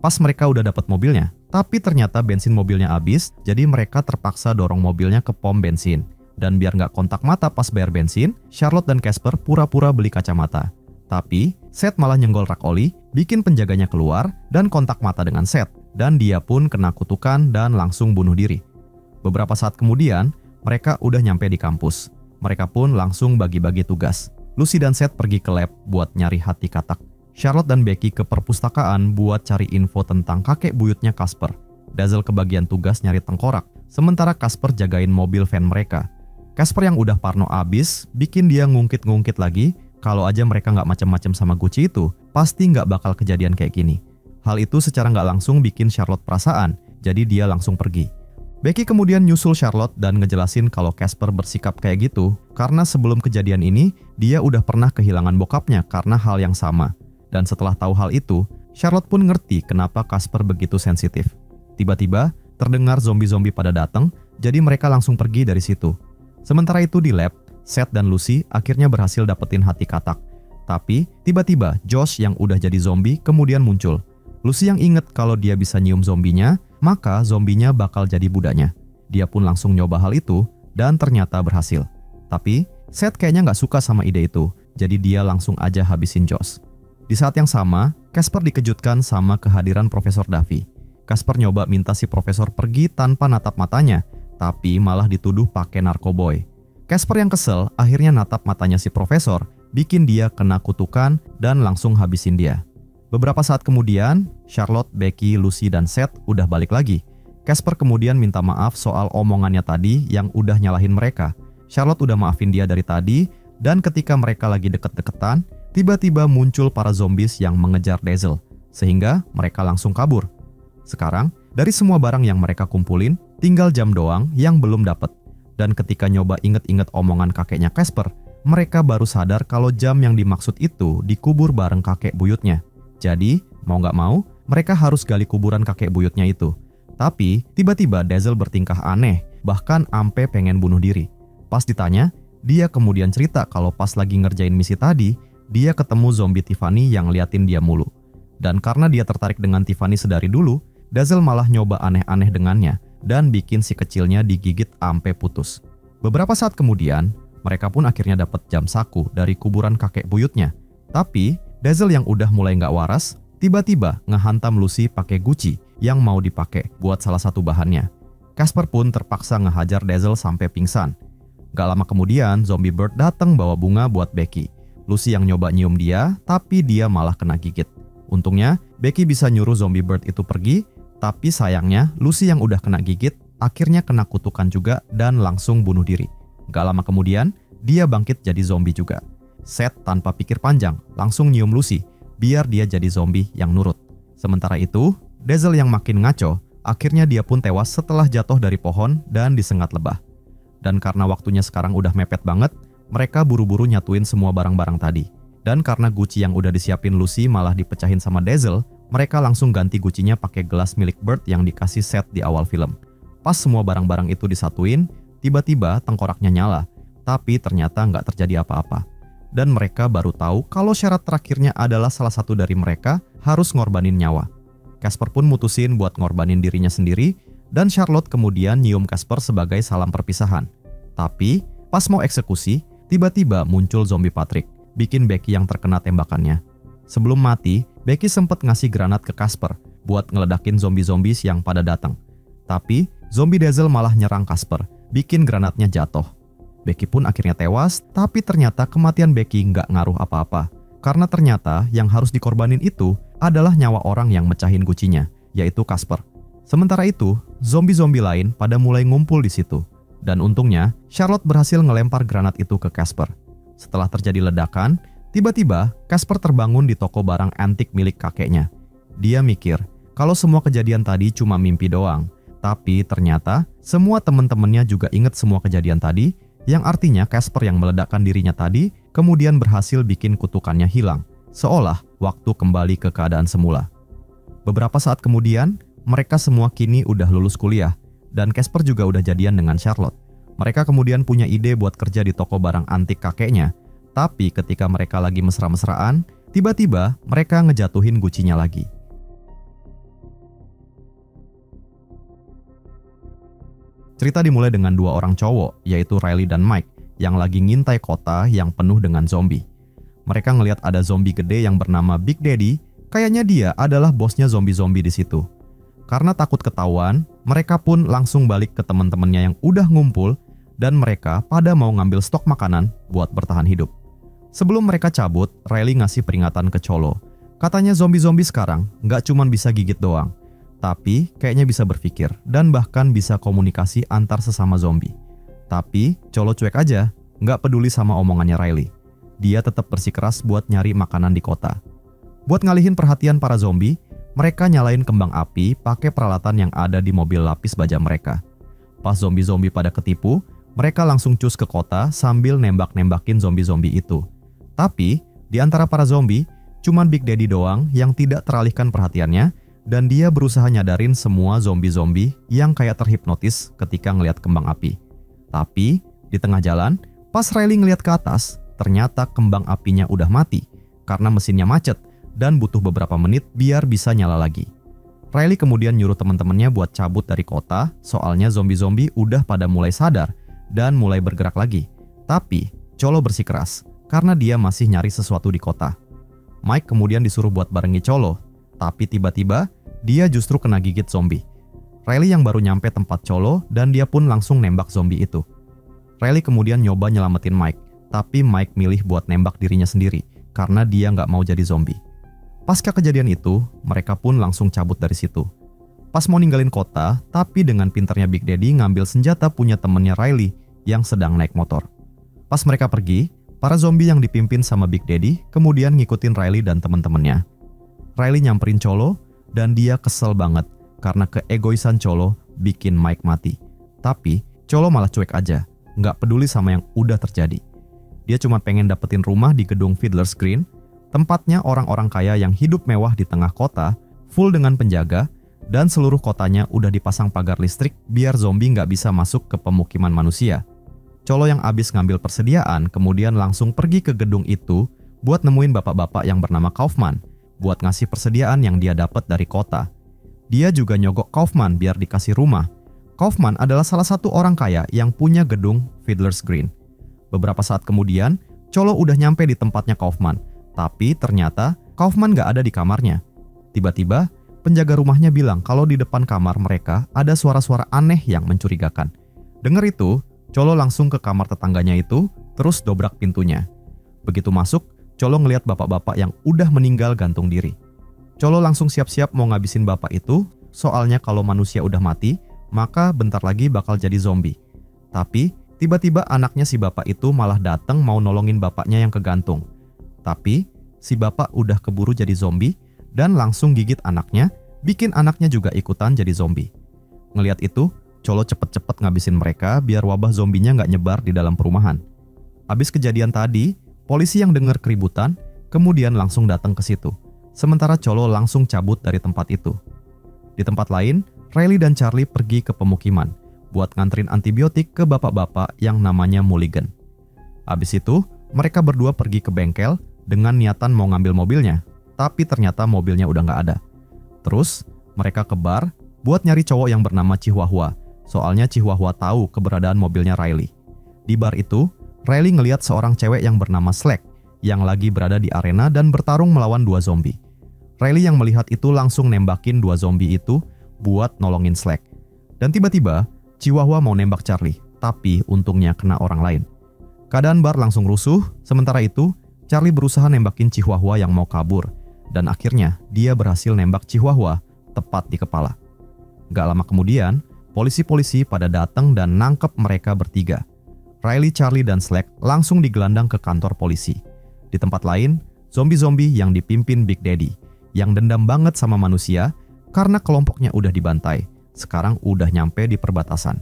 Pas mereka udah dapat mobilnya, tapi ternyata bensin mobilnya habis, jadi mereka terpaksa dorong mobilnya ke pom bensin. Dan biar gak kontak mata pas bayar bensin, Charlotte dan Casper pura-pura beli kacamata. Tapi, Seth malah nyenggol rak oli, bikin penjaganya keluar dan kontak mata dengan Seth, dan dia pun kena kutukan dan langsung bunuh diri. Beberapa saat kemudian, mereka udah nyampe di kampus. Mereka pun langsung bagi-bagi tugas. Lucy dan Seth pergi ke lab buat nyari hati katak. Charlotte dan Becky ke perpustakaan buat cari info tentang kakek buyutnya Casper. Dazzle kebagian tugas nyari tengkorak, sementara Casper jagain mobil van mereka. Casper yang udah parno abis, bikin dia ngungkit-ngungkit lagi, kalau aja mereka nggak macem-macem sama Gucci itu, pasti nggak bakal kejadian kayak gini. Hal itu secara nggak langsung bikin Charlotte perasaan, jadi dia langsung pergi. Becky kemudian nyusul Charlotte dan ngejelasin kalau Casper bersikap kayak gitu karena sebelum kejadian ini, dia udah pernah kehilangan bokapnya karena hal yang sama. Dan setelah tahu hal itu, Charlotte pun ngerti kenapa Casper begitu sensitif. Tiba-tiba, terdengar zombie-zombie pada datang, jadi mereka langsung pergi dari situ. Sementara itu di lab, Seth dan Lucy akhirnya berhasil dapetin hati katak. Tapi, tiba-tiba Josh yang udah jadi zombie kemudian muncul. Lucy yang inget kalau dia bisa nyium zombinya, maka zombinya bakal jadi budaknya. Dia pun langsung nyoba hal itu, dan ternyata berhasil. Tapi, Seth kayaknya nggak suka sama ide itu, jadi dia langsung aja habisin Josh. Di saat yang sama, Casper dikejutkan sama kehadiran Profesor Duffy. Casper nyoba minta si profesor pergi tanpa natap matanya, tapi malah dituduh pakai narkoboy. Casper yang kesel akhirnya natap matanya si profesor, bikin dia kena kutukan dan langsung habisin dia. Beberapa saat kemudian, Charlotte, Becky, Lucy, dan Seth udah balik lagi. Casper kemudian minta maaf soal omongannya tadi yang udah nyalahin mereka. Charlotte udah maafin dia dari tadi, dan ketika mereka lagi deket-deketan, tiba-tiba muncul para zombies yang mengejar Dazzle, sehingga mereka langsung kabur. Sekarang, dari semua barang yang mereka kumpulin, tinggal jam doang yang belum dapet. Dan ketika nyoba inget-inget omongan kakeknya Casper, mereka baru sadar kalau jam yang dimaksud itu dikubur bareng kakek buyutnya. Jadi, mau nggak mau, mereka harus gali kuburan kakek buyutnya itu. Tapi, tiba-tiba Dazzle bertingkah aneh, bahkan ampe pengen bunuh diri. Pas ditanya, dia kemudian cerita kalau pas lagi ngerjain misi tadi, dia ketemu zombie Tiffany yang liatin dia mulu. Dan karena dia tertarik dengan Tiffany sedari dulu, Dazzle malah nyoba aneh-aneh dengannya, dan bikin si kecilnya digigit ampe putus. Beberapa saat kemudian, mereka pun akhirnya dapat jam saku dari kuburan kakek buyutnya. Tapi, Dazzle yang udah mulai nggak waras, tiba-tiba ngehantam Lucy pakai guci yang mau dipakai buat salah satu bahannya. Casper pun terpaksa ngehajar Dazzle sampai pingsan. Gak lama kemudian, zombie bird datang bawa bunga buat Becky. Lucy yang nyoba nyium dia, tapi dia malah kena gigit. Untungnya, Becky bisa nyuruh zombie bird itu pergi, tapi sayangnya Lucy yang udah kena gigit akhirnya kena kutukan juga dan langsung bunuh diri. Gak lama kemudian, dia bangkit jadi zombie juga. Seth tanpa pikir panjang langsung nyium Lucy, biar dia jadi zombie yang nurut. Sementara itu, Dazzle yang makin ngaco, akhirnya dia pun tewas setelah jatuh dari pohon dan disengat lebah. Dan karena waktunya sekarang udah mepet banget, mereka buru-buru nyatuin semua barang-barang tadi. Dan karena guci yang udah disiapin Lucy malah dipecahin sama Dazzle, mereka langsung ganti gucinya pakai gelas milik Bird yang dikasih Seth di awal film. Pas semua barang-barang itu disatuin, tiba-tiba tengkoraknya nyala, tapi ternyata nggak terjadi apa-apa. Dan mereka baru tahu kalau syarat terakhirnya adalah salah satu dari mereka harus ngorbanin nyawa. Casper pun mutusin buat ngorbanin dirinya sendiri, dan Charlotte kemudian nyium Casper sebagai salam perpisahan. Tapi, pas mau eksekusi, tiba-tiba muncul zombie Patrick, bikin Becky yang terkena tembakannya. Sebelum mati, Becky sempat ngasih granat ke Casper buat ngeledakin zombie-zombie yang pada datang. Tapi, zombie Dazzle malah nyerang Casper, bikin granatnya jatuh. Becky pun akhirnya tewas, tapi ternyata kematian Becky nggak ngaruh apa-apa. Karena ternyata yang harus dikorbanin itu adalah nyawa orang yang mecahin gucinya, yaitu Casper. Sementara itu, zombie-zombie lain pada mulai ngumpul di situ. Dan untungnya, Charlotte berhasil ngelempar granat itu ke Casper. Setelah terjadi ledakan, tiba-tiba Casper terbangun di toko barang antik milik kakeknya. Dia mikir kalau semua kejadian tadi cuma mimpi doang. Tapi ternyata semua teman-temannya juga ingat semua kejadian tadi, yang artinya Casper yang meledakkan dirinya tadi kemudian berhasil bikin kutukannya hilang, seolah waktu kembali ke keadaan semula. Beberapa saat kemudian, mereka semua kini udah lulus kuliah, dan Casper juga udah jadian dengan Charlotte. Mereka kemudian punya ide buat kerja di toko barang antik kakeknya, tapi ketika mereka lagi mesra-mesraan, tiba-tiba mereka ngejatuhin gucinya lagi. Cerita dimulai dengan dua orang cowok, yaitu Riley dan Mike, yang lagi ngintai kota yang penuh dengan zombie. Mereka ngelihat ada zombie gede yang bernama Big Daddy, kayaknya dia adalah bosnya zombie-zombie di situ. Karena takut ketahuan, mereka pun langsung balik ke teman-temannya yang udah ngumpul, dan mereka pada mau ngambil stok makanan buat bertahan hidup. Sebelum mereka cabut, Riley ngasih peringatan ke Cholo. Katanya zombie-zombie sekarang nggak cuma bisa gigit doang, tapi kayaknya bisa berpikir dan bahkan bisa komunikasi antar sesama zombie. Tapi Cholo cuek aja, nggak peduli sama omongannya Riley. Dia tetap bersikeras buat nyari makanan di kota. Buat ngalihin perhatian para zombie, mereka nyalain kembang api pakai peralatan yang ada di mobil lapis baja mereka. Pas zombie-zombie pada ketipu, mereka langsung cus ke kota sambil nembak-nembakin zombie-zombie itu. Tapi, di antara para zombie, cuman Big Daddy doang yang tidak teralihkan perhatiannya, dan dia berusaha nyadarin semua zombie-zombie yang kayak terhipnotis ketika ngelihat kembang api. Tapi, di tengah jalan, pas Riley ngelihat ke atas, ternyata kembang apinya udah mati karena mesinnya macet dan butuh beberapa menit biar bisa nyala lagi. Riley kemudian nyuruh teman-temannya buat cabut dari kota, soalnya zombie-zombie udah pada mulai sadar dan mulai bergerak lagi. Tapi, Cholo bersikeras karena dia masih nyari sesuatu di kota. Mike kemudian disuruh buat barengi Cholo, tapi tiba-tiba dia justru kena gigit zombie. Riley yang baru nyampe tempat Cholo dan dia pun langsung nembak zombie itu. Riley kemudian nyoba nyelamatin Mike, tapi Mike milih buat nembak dirinya sendiri karena dia nggak mau jadi zombie. Pasca kejadian itu, mereka pun langsung cabut dari situ. Pas mau ninggalin kota, tapi dengan pintarnya Big Daddy ngambil senjata punya temennya Riley yang sedang naik motor. Pas mereka pergi, para zombie yang dipimpin sama Big Daddy kemudian ngikutin Riley dan teman-temannya. Riley nyamperin Cholo dan dia kesel banget karena keegoisan Cholo bikin Mike mati. Tapi Cholo malah cuek aja, nggak peduli sama yang udah terjadi. Dia cuma pengen dapetin rumah di gedung Fiddler's Green, tempatnya orang-orang kaya yang hidup mewah di tengah kota, full dengan penjaga, dan seluruh kotanya udah dipasang pagar listrik biar zombie nggak bisa masuk ke pemukiman manusia. Cholo yang abis ngambil persediaan kemudian langsung pergi ke gedung itu buat nemuin bapak-bapak yang bernama Kaufman, buat ngasih persediaan yang dia dapat dari kota. Dia juga nyogok Kaufman biar dikasih rumah, Kaufman adalah salah satu orang kaya yang punya gedung Fiddler's Green. Beberapa saat kemudian, Cholo udah nyampe di tempatnya Kaufman, tapi ternyata Kaufman gak ada di kamarnya. Tiba-tiba, penjaga rumahnya bilang kalau di depan kamar mereka ada suara-suara aneh yang mencurigakan. Dengar itu, Cholo langsung ke kamar tetangganya itu, terus dobrak pintunya. Begitu masuk, Cholo ngeliat bapak-bapak yang udah meninggal gantung diri. Cholo langsung siap-siap mau ngabisin bapak itu, soalnya kalau manusia udah mati, maka bentar lagi bakal jadi zombie. Tapi, tiba-tiba anaknya si bapak itu malah datang mau nolongin bapaknya yang kegantung. Tapi, si bapak udah keburu jadi zombie dan langsung gigit anaknya, bikin anaknya juga ikutan jadi zombie. Ngeliat itu, Cholo cepet-cepet ngabisin mereka biar wabah zombinya nggak nyebar di dalam perumahan. Abis kejadian tadi, polisi yang dengar keributan kemudian langsung datang ke situ. Sementara Cholo langsung cabut dari tempat itu. Di tempat lain, Riley dan Charlie pergi ke pemukiman buat nganterin antibiotik ke bapak-bapak yang namanya Mulligan. Abis itu, mereka berdua pergi ke bengkel dengan niatan mau ngambil mobilnya, tapi ternyata mobilnya udah nggak ada. Terus, mereka ke bar buat nyari cowok yang bernama Chihuahua, soalnya Chihuahua tahu keberadaan mobilnya Riley. Di bar itu, Riley ngelihat seorang cewek yang bernama Slack yang lagi berada di arena dan bertarung melawan 2 zombie. Riley yang melihat itu langsung nembakin 2 zombie itu buat nolongin Slack. Dan tiba-tiba, Chihuahua mau nembak Charlie, tapi untungnya kena orang lain. Keadaan bar langsung rusuh, sementara itu, Charlie berusaha nembakin Chihuahua yang mau kabur, dan akhirnya dia berhasil nembak Chihuahua tepat di kepala. Gak lama kemudian, polisi-polisi pada datang dan nangkep mereka bertiga. Riley, Charlie, dan Slack langsung digelandang ke kantor polisi. Di tempat lain, zombie-zombie yang dipimpin Big Daddy, yang dendam banget sama manusia karena kelompoknya udah dibantai, sekarang udah nyampe di perbatasan.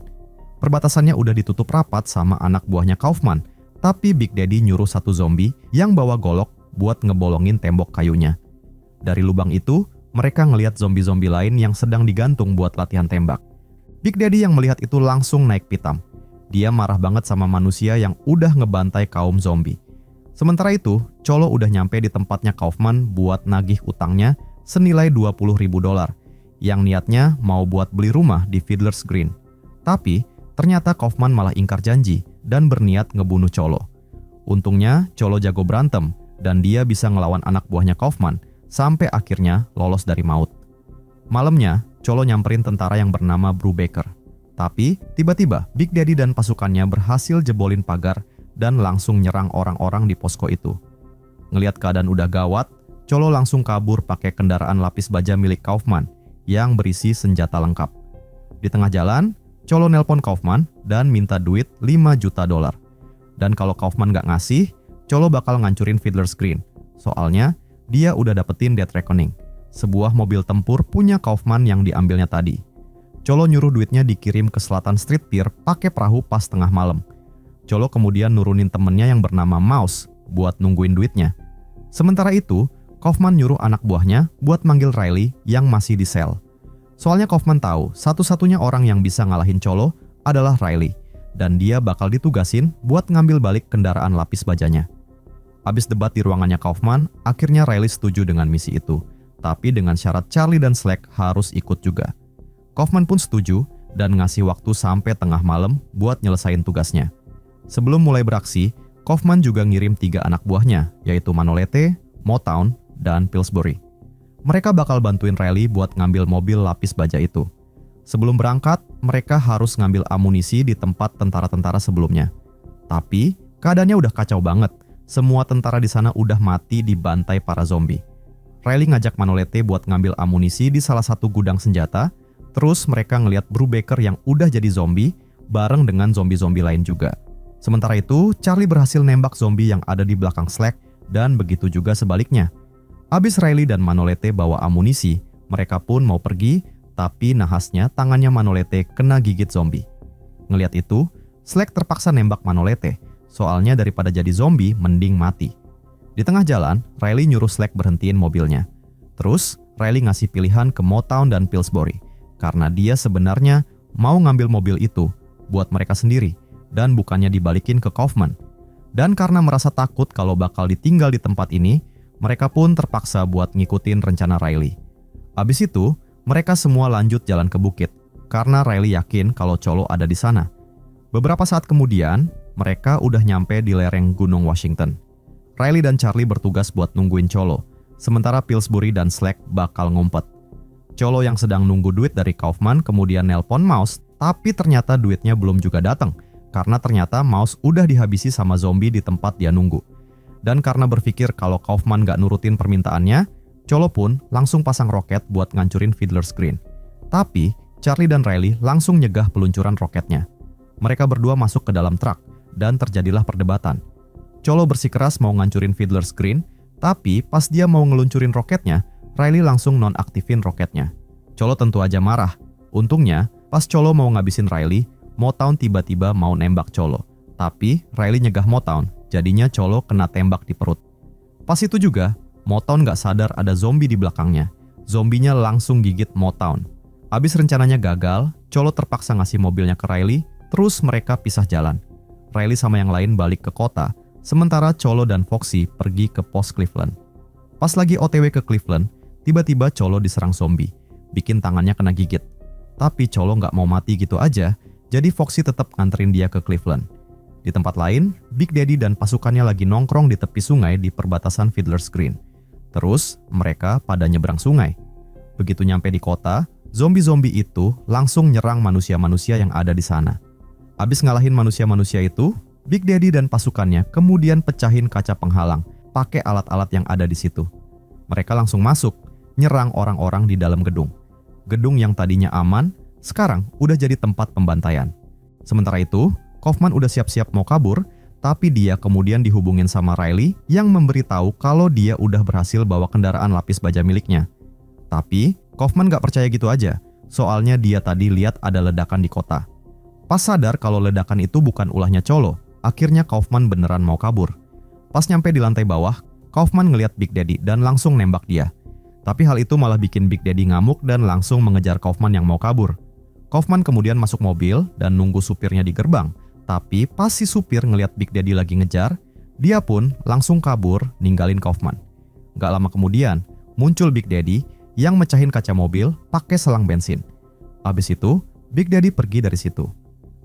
Perbatasannya udah ditutup rapat sama anak buahnya Kaufman, tapi Big Daddy nyuruh satu zombie yang bawa golok buat ngebolongin tembok kayunya. Dari lubang itu, mereka ngelihat zombie-zombie lain yang sedang digantung buat latihan tembak. Big Daddy yang melihat itu langsung naik pitam. Dia marah banget sama manusia yang udah ngebantai kaum zombie. Sementara itu, Cholo udah nyampe di tempatnya Kaufman buat nagih utangnya senilai $20.000 yang niatnya mau buat beli rumah di Fiddler's Green. Tapi, ternyata Kaufman malah ingkar janji dan berniat ngebunuh Cholo. Untungnya, Cholo jago berantem dan dia bisa ngelawan anak buahnya Kaufman sampai akhirnya lolos dari maut. Malamnya, Cholo nyamperin tentara yang bernama Brubaker. Tapi, tiba-tiba Big Daddy dan pasukannya berhasil jebolin pagar dan langsung nyerang orang-orang di posko itu. Ngelihat keadaan udah gawat, Cholo langsung kabur pakai kendaraan lapis baja milik Kaufman yang berisi senjata lengkap. Di tengah jalan, Cholo nelpon Kaufman dan minta duit $5 juta. Dan kalau Kaufman gak ngasih, Cholo bakal ngancurin Fiddler's Green. Soalnya, dia udah dapetin Death Reckoning, sebuah mobil tempur punya Kaufman yang diambilnya tadi. Cholo nyuruh duitnya dikirim ke Selatan Street Pier pakai perahu pas tengah malam. Cholo kemudian nurunin temennya yang bernama Mouse buat nungguin duitnya. Sementara itu, Kaufman nyuruh anak buahnya buat manggil Riley yang masih di sel. Soalnya Kaufman tahu satu-satunya orang yang bisa ngalahin Cholo adalah Riley, dan dia bakal ditugasin buat ngambil balik kendaraan lapis bajanya. Abis debat di ruangannya Kaufman, akhirnya Riley setuju dengan misi itu, tapi dengan syarat Charlie dan Slack harus ikut juga. Kaufman pun setuju dan ngasih waktu sampai tengah malam buat nyelesain tugasnya. Sebelum mulai beraksi, Kaufman juga ngirim 3 anak buahnya, yaitu Manolete, Motown, dan Pillsbury. Mereka bakal bantuin Riley buat ngambil mobil lapis baja itu. Sebelum berangkat, mereka harus ngambil amunisi di tempat tentara-tentara sebelumnya. Tapi, keadaannya udah kacau banget. Semua tentara di sana udah mati dibantai para zombie. Riley ngajak Manolete buat ngambil amunisi di salah satu gudang senjata, terus mereka ngelihat Brubaker yang udah jadi zombie bareng dengan zombie-zombie lain juga. Sementara itu, Charlie berhasil nembak zombie yang ada di belakang Slack dan begitu juga sebaliknya. Abis Riley dan Manolete bawa amunisi, mereka pun mau pergi, tapi nahasnya tangannya Manolete kena gigit zombie. Ngelihat itu, Slack terpaksa nembak Manolete, soalnya daripada jadi zombie mending mati. Di tengah jalan, Riley nyuruh Slack berhentiin mobilnya. Terus, Riley ngasih pilihan ke Motown dan Pillsbury, karena dia sebenarnya mau ngambil mobil itu buat mereka sendiri, dan bukannya dibalikin ke Kaufman. Dan karena merasa takut kalau bakal ditinggal di tempat ini, mereka pun terpaksa buat ngikutin rencana Riley. Abis itu, mereka semua lanjut jalan ke bukit. karena Riley yakin kalau Cholo ada di sana. Beberapa saat kemudian, mereka udah nyampe di lereng Gunung Washington. Riley dan Charlie bertugas buat nungguin Cholo, sementara Pillsbury dan Slack bakal ngumpet. Cholo yang sedang nunggu duit dari Kaufman kemudian nelpon Mouse, tapi ternyata duitnya belum juga datang, karena ternyata Mouse udah dihabisi sama zombie di tempat dia nunggu. Dan karena berpikir kalau Kaufman gak nurutin permintaannya, Cholo pun langsung pasang roket buat ngancurin Fiddler's Green. Tapi, Charlie dan Riley langsung nyegah peluncuran roketnya. Mereka berdua masuk ke dalam truk, dan terjadilah perdebatan. Cholo bersikeras mau ngancurin Fiddler's Green, tapi pas dia mau ngeluncurin roketnya, Riley langsung nonaktifin roketnya. Cholo tentu aja marah. Untungnya, pas Cholo mau ngabisin Riley, Motown tiba-tiba mau nembak Cholo. Tapi Riley nyegah Motown, jadinya Cholo kena tembak di perut. Pas itu juga, Motown gak sadar ada zombie di belakangnya. Zombinya langsung gigit Motown. Abis rencananya gagal, Cholo terpaksa ngasih mobilnya ke Riley, terus mereka pisah jalan. Riley sama yang lain balik ke kota, sementara Cholo dan Foxy pergi ke pos Cleveland. Pas lagi OTW ke Cleveland, tiba-tiba Cholo diserang zombie, bikin tangannya kena gigit. Tapi Cholo nggak mau mati gitu aja, jadi Foxy tetap nganterin dia ke Cleveland. Di tempat lain, Big Daddy dan pasukannya lagi nongkrong di tepi sungai di perbatasan Fiddler's Green. Terus, mereka pada nyebrang sungai. Begitu nyampe di kota, zombie-zombie itu langsung nyerang manusia-manusia yang ada di sana. Abis ngalahin manusia-manusia itu, Big Daddy dan pasukannya kemudian pecahin kaca penghalang pakai alat-alat yang ada di situ. Mereka langsung masuk, nyerang orang-orang di dalam gedung. Gedung yang tadinya aman, sekarang udah jadi tempat pembantaian. Sementara itu, Kaufman udah siap-siap mau kabur, tapi dia kemudian dihubungin sama Riley yang memberitahu kalau dia udah berhasil bawa kendaraan lapis baja miliknya. Tapi, Kaufman gak percaya gitu aja, soalnya dia tadi lihat ada ledakan di kota. Pas sadar kalau ledakan itu bukan ulahnya Cholo, akhirnya Kaufman beneran mau kabur. Pas nyampe di lantai bawah, Kaufman ngeliat Big Daddy dan langsung nembak dia. Tapi hal itu malah bikin Big Daddy ngamuk dan langsung mengejar Kaufman yang mau kabur. Kaufman kemudian masuk mobil dan nunggu supirnya di gerbang. Tapi pas si supir ngeliat Big Daddy lagi ngejar, dia pun langsung kabur ninggalin Kaufman. Gak lama kemudian, muncul Big Daddy yang mecahin kaca mobil pakai selang bensin. Abis itu, Big Daddy pergi dari situ.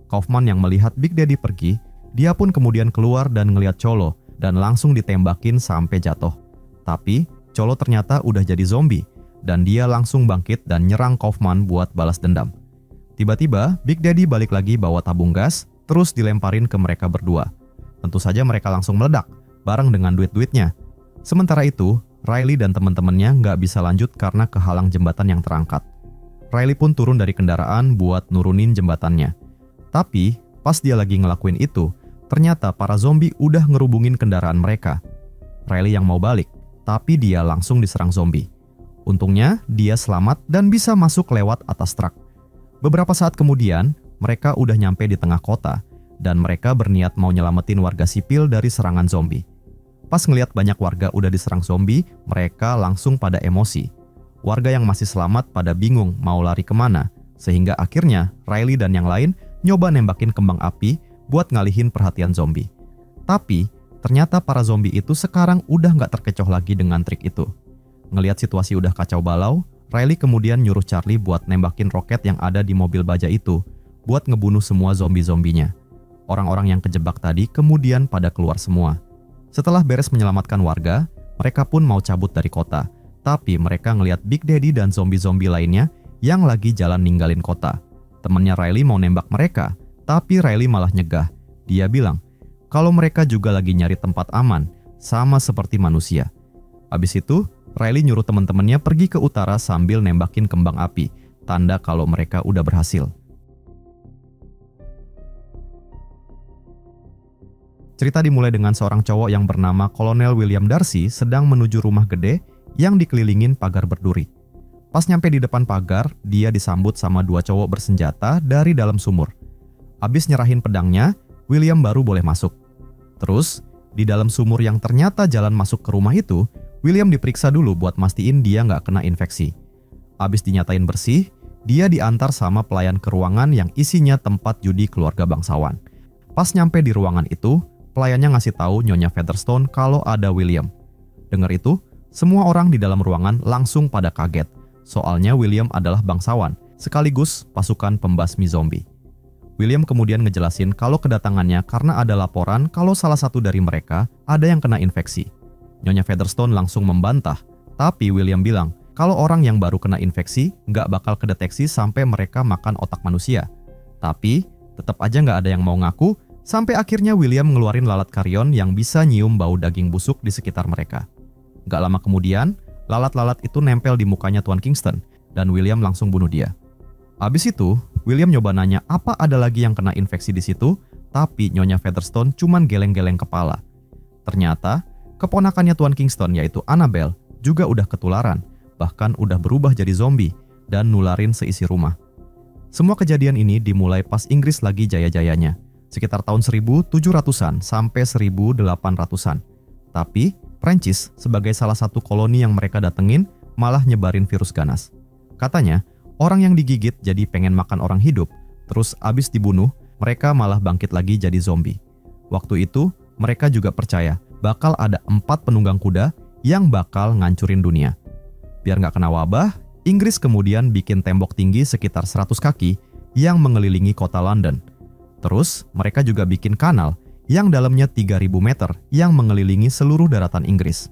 Kaufman yang melihat Big Daddy pergi, dia pun kemudian keluar dan ngeliat Cholo dan langsung ditembakin sampai jatuh. Tapi Cholo ternyata udah jadi zombie dan dia langsung bangkit dan nyerang Kaufman buat balas dendam. Tiba-tiba Big Daddy balik lagi bawa tabung gas, terus dilemparin ke mereka berdua. Tentu saja mereka langsung meledak, bareng dengan duit-duitnya. Sementara itu, Riley dan teman-temannya nggak bisa lanjut karena kehalang jembatan yang terangkat. Riley pun turun dari kendaraan buat nurunin jembatannya. Tapi, pas dia lagi ngelakuin itu, ternyata para zombie udah ngerubungin kendaraan mereka. Riley yang mau balik, tapi dia langsung diserang zombie. Untungnya, dia selamat dan bisa masuk lewat atas truk. Beberapa saat kemudian, mereka udah nyampe di tengah kota, dan mereka berniat mau nyelamatin warga sipil dari serangan zombie. Pas ngeliat banyak warga udah diserang zombie, mereka langsung pada emosi. Warga yang masih selamat pada bingung mau lari kemana, sehingga akhirnya Riley dan yang lain nyoba nembakin kembang api buat ngalihin perhatian zombie. Tapi, ternyata para zombie itu sekarang udah nggak terkecoh lagi dengan trik itu. Ngelihat situasi udah kacau balau, Riley kemudian nyuruh Charlie buat nembakin roket yang ada di mobil baja itu, buat ngebunuh semua zombie-zombinya. Orang-orang yang kejebak tadi kemudian pada keluar semua. Setelah beres menyelamatkan warga, mereka pun mau cabut dari kota. Tapi mereka ngelihat Big Daddy dan zombie-zombie lainnya yang lagi jalan ninggalin kota. Temannya Riley mau nembak mereka, tapi Riley malah nyegah. Dia bilang kalau mereka juga lagi nyari tempat aman, sama seperti manusia. Abis itu, Riley nyuruh teman-temannya pergi ke utara sambil nembakin kembang api, tanda kalau mereka udah berhasil. Cerita dimulai dengan seorang cowok yang bernama Kolonel William Darcy sedang menuju rumah gede yang dikelilingin pagar berduri. Pas nyampe di depan pagar, dia disambut sama dua cowok bersenjata dari dalam sumur. Abis nyerahin pedangnya, William baru boleh masuk. Terus, di dalam sumur yang ternyata jalan masuk ke rumah itu, William diperiksa dulu buat mastiin dia nggak kena infeksi. Abis dinyatain bersih, dia diantar sama pelayan ke ruangan yang isinya tempat judi keluarga bangsawan. Pas nyampe di ruangan itu, pelayannya ngasih tahu Nyonya Featherstone kalau ada William. Dengar itu, semua orang di dalam ruangan langsung pada kaget. Soalnya William adalah bangsawan, sekaligus pasukan pembasmi zombie. William kemudian ngejelasin kalau kedatangannya karena ada laporan kalau salah satu dari mereka ada yang kena infeksi. Nyonya Featherstone langsung membantah, tapi William bilang kalau orang yang baru kena infeksi nggak bakal kedeteksi sampai mereka makan otak manusia. Tapi tetap aja nggak ada yang mau ngaku, sampai akhirnya William ngeluarin lalat karyon yang bisa nyium bau daging busuk di sekitar mereka. Nggak lama kemudian, lalat-lalat itu nempel di mukanya Tuan Kingston, dan William langsung bunuh dia. Abis itu, William nyoba nanya apa ada lagi yang kena infeksi di situ, tapi Nyonya Featherstone cuman geleng-geleng kepala. Ternyata, keponakannya Tuan Kingston yaitu Annabel juga udah ketularan, bahkan udah berubah jadi zombie dan nularin seisi rumah. Semua kejadian ini dimulai pas Inggris lagi jaya-jayanya, sekitar tahun 1700-an sampai 1800-an. Tapi, Prancis sebagai salah satu koloni yang mereka datengin malah nyebarin virus ganas. Katanya, orang yang digigit jadi pengen makan orang hidup, terus abis dibunuh, mereka malah bangkit lagi jadi zombie. Waktu itu, mereka juga percaya bakal ada 4 penunggang kuda yang bakal ngancurin dunia. Biar nggak kena wabah, Inggris kemudian bikin tembok tinggi sekitar 100 kaki yang mengelilingi kota London. Terus, mereka juga bikin kanal yang dalamnya 3.000 meter yang mengelilingi seluruh daratan Inggris.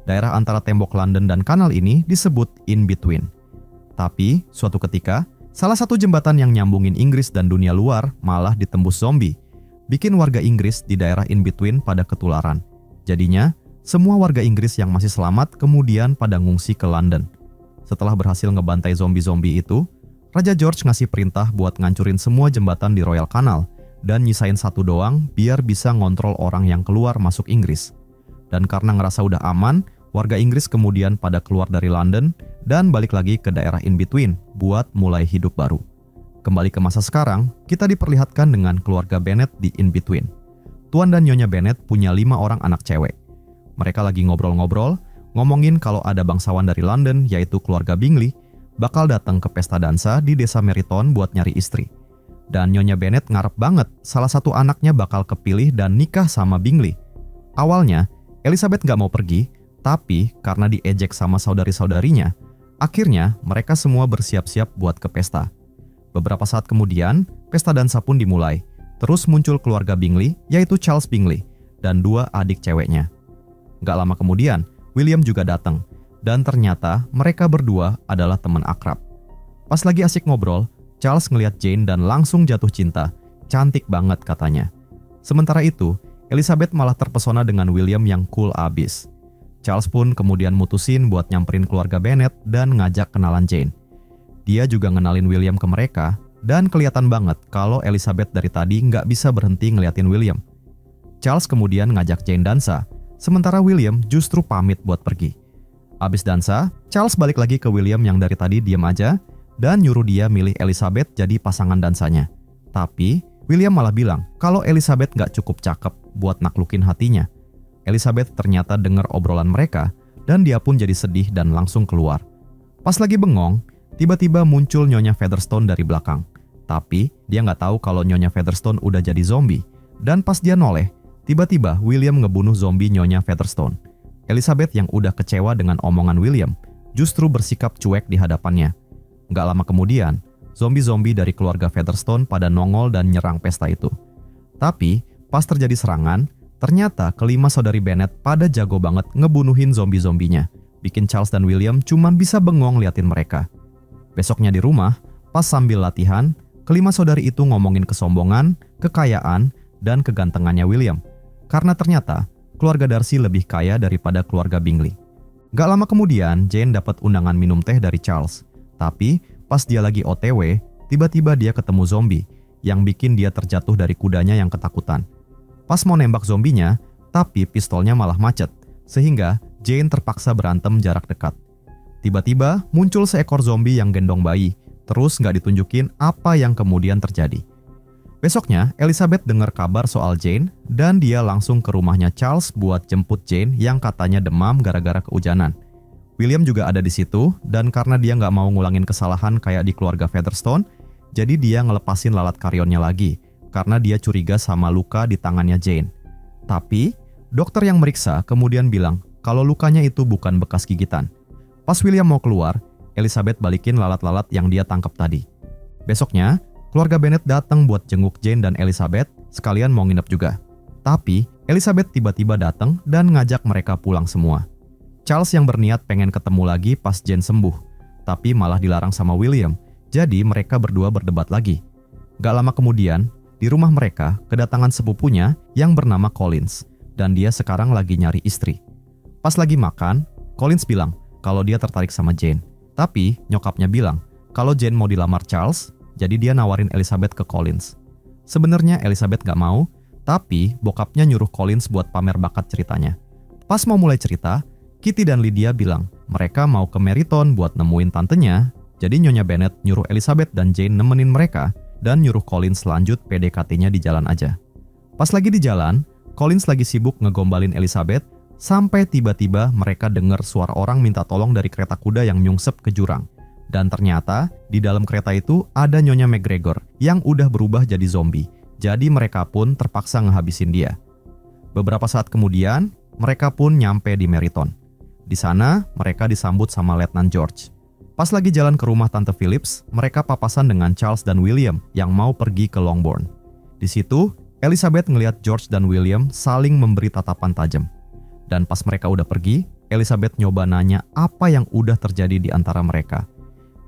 Daerah antara tembok London dan kanal ini disebut In Between. Tapi, suatu ketika, salah satu jembatan yang nyambungin Inggris dan dunia luar malah ditembus zombie, bikin warga Inggris di daerah In Between pada ketularan. Jadinya, semua warga Inggris yang masih selamat kemudian pada ngungsi ke London. Setelah berhasil ngebantai zombie-zombie itu, Raja George ngasih perintah buat ngancurin semua jembatan di Royal Canal dan nyisain satu doang biar bisa ngontrol orang yang keluar masuk Inggris. Dan karena ngerasa udah aman, warga Inggris kemudian pada keluar dari London dan balik lagi ke daerah In Between buat mulai hidup baru. Kembali ke masa sekarang, kita diperlihatkan dengan keluarga Bennet di In Between. Tuan dan Nyonya Bennet punya 5 orang anak cewek. Mereka lagi ngobrol-ngobrol, ngomongin kalau ada bangsawan dari London yaitu keluarga Bingley bakal datang ke pesta dansa di desa Meryton buat nyari istri. Dan Nyonya Bennet ngarep banget salah satu anaknya bakal kepilih dan nikah sama Bingley. Awalnya, Elizabeth nggak mau pergi, tapi karena diejek sama saudari-saudarinya, akhirnya mereka semua bersiap-siap buat ke pesta. Beberapa saat kemudian, pesta dansa pun dimulai. Terus muncul keluarga Bingley, yaitu Charles Bingley, dan 2 adik ceweknya. Nggak lama kemudian, William juga datang, dan ternyata mereka berdua adalah teman akrab. Pas lagi asik ngobrol, Charles ngeliat Jane dan langsung jatuh cinta. Cantik banget katanya. Sementara itu, Elizabeth malah terpesona dengan William yang cool abis. Charles pun kemudian mutusin buat nyamperin keluarga Bennet dan ngajak kenalan Jane. Dia juga ngenalin William ke mereka, dan kelihatan banget kalau Elizabeth dari tadi nggak bisa berhenti ngeliatin William. Charles kemudian ngajak Jane dansa, sementara William justru pamit buat pergi. Abis dansa, Charles balik lagi ke William yang dari tadi diem aja, dan nyuruh dia milih Elizabeth jadi pasangan dansanya. Tapi, William malah bilang kalau Elizabeth nggak cukup cakep buat naklukin hatinya. Elizabeth ternyata dengar obrolan mereka, dan dia pun jadi sedih dan langsung keluar. Pas lagi bengong, tiba-tiba muncul Nyonya Featherstone dari belakang. Tapi, dia nggak tahu kalau Nyonya Featherstone udah jadi zombie. Dan pas dia noleh, tiba-tiba William ngebunuh zombie Nyonya Featherstone. Elizabeth yang udah kecewa dengan omongan William, justru bersikap cuek di hadapannya. Nggak lama kemudian, zombie-zombie dari keluarga Featherstone pada nongol dan nyerang pesta itu. Tapi, pas terjadi serangan, ternyata kelima saudari Bennet pada jago banget ngebunuhin zombie-zombinya, bikin Charles dan William cuman bisa bengong liatin mereka. Besoknya di rumah, pas sambil latihan, kelima saudari itu ngomongin kesombongan, kekayaan, dan kegantengannya William. Karena ternyata, keluarga Darcy lebih kaya daripada keluarga Bingley. Gak lama kemudian, Jane dapat undangan minum teh dari Charles. Tapi, pas dia lagi OTW, tiba-tiba dia ketemu zombie, yang bikin dia terjatuh dari kudanya yang ketakutan. Pas mau nembak zombinya, tapi pistolnya malah macet, sehingga Jane terpaksa berantem jarak dekat. Tiba-tiba muncul seekor zombie yang gendong bayi, terus nggak ditunjukin apa yang kemudian terjadi. Besoknya, Elizabeth dengar kabar soal Jane, dan dia langsung ke rumahnya Charles buat jemput Jane yang katanya demam gara-gara kehujanan. William juga ada di situ, dan karena dia nggak mau ngulangin kesalahan kayak di keluarga Featherstone, jadi dia ngelepasin lalat karyonnya lagi, karena dia curiga sama luka di tangannya Jane. Tapi, dokter yang meriksa kemudian bilang kalau lukanya itu bukan bekas gigitan. Pas William mau keluar, Elizabeth balikin lalat-lalat yang dia tangkap tadi. Besoknya, keluarga Bennet datang buat jenguk Jane dan Elizabeth, sekalian mau nginep juga. Tapi, Elizabeth tiba-tiba datang dan ngajak mereka pulang semua. Charles yang berniat pengen ketemu lagi pas Jane sembuh, tapi malah dilarang sama William, jadi mereka berdua berdebat lagi. Gak lama kemudian, di rumah mereka kedatangan sepupunya yang bernama Collins, dan dia sekarang lagi nyari istri. Pas lagi makan, Collins bilang kalau dia tertarik sama Jane. Tapi nyokapnya bilang kalau Jane mau dilamar Charles, jadi dia nawarin Elizabeth ke Collins. Sebenarnya Elizabeth gak mau, tapi bokapnya nyuruh Collins buat pamer bakat ceritanya. Pas mau mulai cerita, Kitty dan Lydia bilang mereka mau ke Meryton buat nemuin tantenya, jadi Nyonya Bennet nyuruh Elizabeth dan Jane nemenin mereka dan nyuruh Collins lanjut PDKT-nya di jalan aja. Pas lagi di jalan, Collins lagi sibuk ngegombalin Elizabeth sampai tiba-tiba mereka dengar suara orang minta tolong dari kereta kuda yang nyungsep ke jurang. Dan ternyata di dalam kereta itu ada Nyonya McGregor yang udah berubah jadi zombie. Jadi mereka pun terpaksa ngehabisin dia. Beberapa saat kemudian, mereka pun nyampe di Meryton. Di sana, mereka disambut sama Letnan George. Pas lagi jalan ke rumah Tante Phillips, mereka papasan dengan Charles dan William yang mau pergi ke Longbourn. Di situ, Elizabeth ngelihat George dan William saling memberi tatapan tajam. Dan pas mereka udah pergi, Elizabeth nyoba nanya apa yang udah terjadi di antara mereka.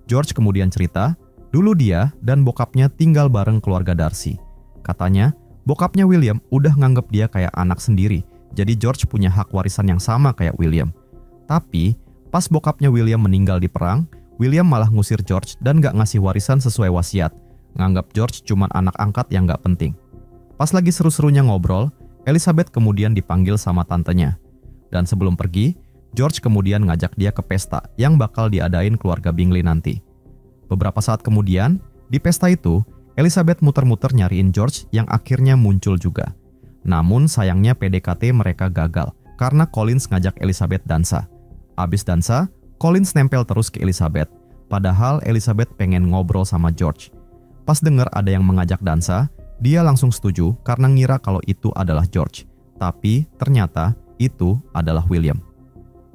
George kemudian cerita, dulu dia dan bokapnya tinggal bareng keluarga Darcy. Katanya, bokapnya William udah nganggep dia kayak anak sendiri, jadi George punya hak warisan yang sama kayak William. Tapi, pas bokapnya William meninggal di perang, William malah ngusir George dan gak ngasih warisan sesuai wasiat, nganggap George cuma anak angkat yang gak penting. Pas lagi seru-serunya ngobrol, Elizabeth kemudian dipanggil sama tantenya. Dan sebelum pergi, George kemudian ngajak dia ke pesta yang bakal diadain keluarga Bingley nanti. Beberapa saat kemudian, di pesta itu, Elizabeth muter-muter nyariin George yang akhirnya muncul juga. Namun sayangnya PDKT mereka gagal, karena Collins ngajak Elizabeth dansa. Abis dansa, Collins nempel terus ke Elizabeth, padahal Elizabeth pengen ngobrol sama George. Pas denger ada yang mengajak dansa, dia langsung setuju karena ngira kalau itu adalah George. Tapi ternyata itu adalah William.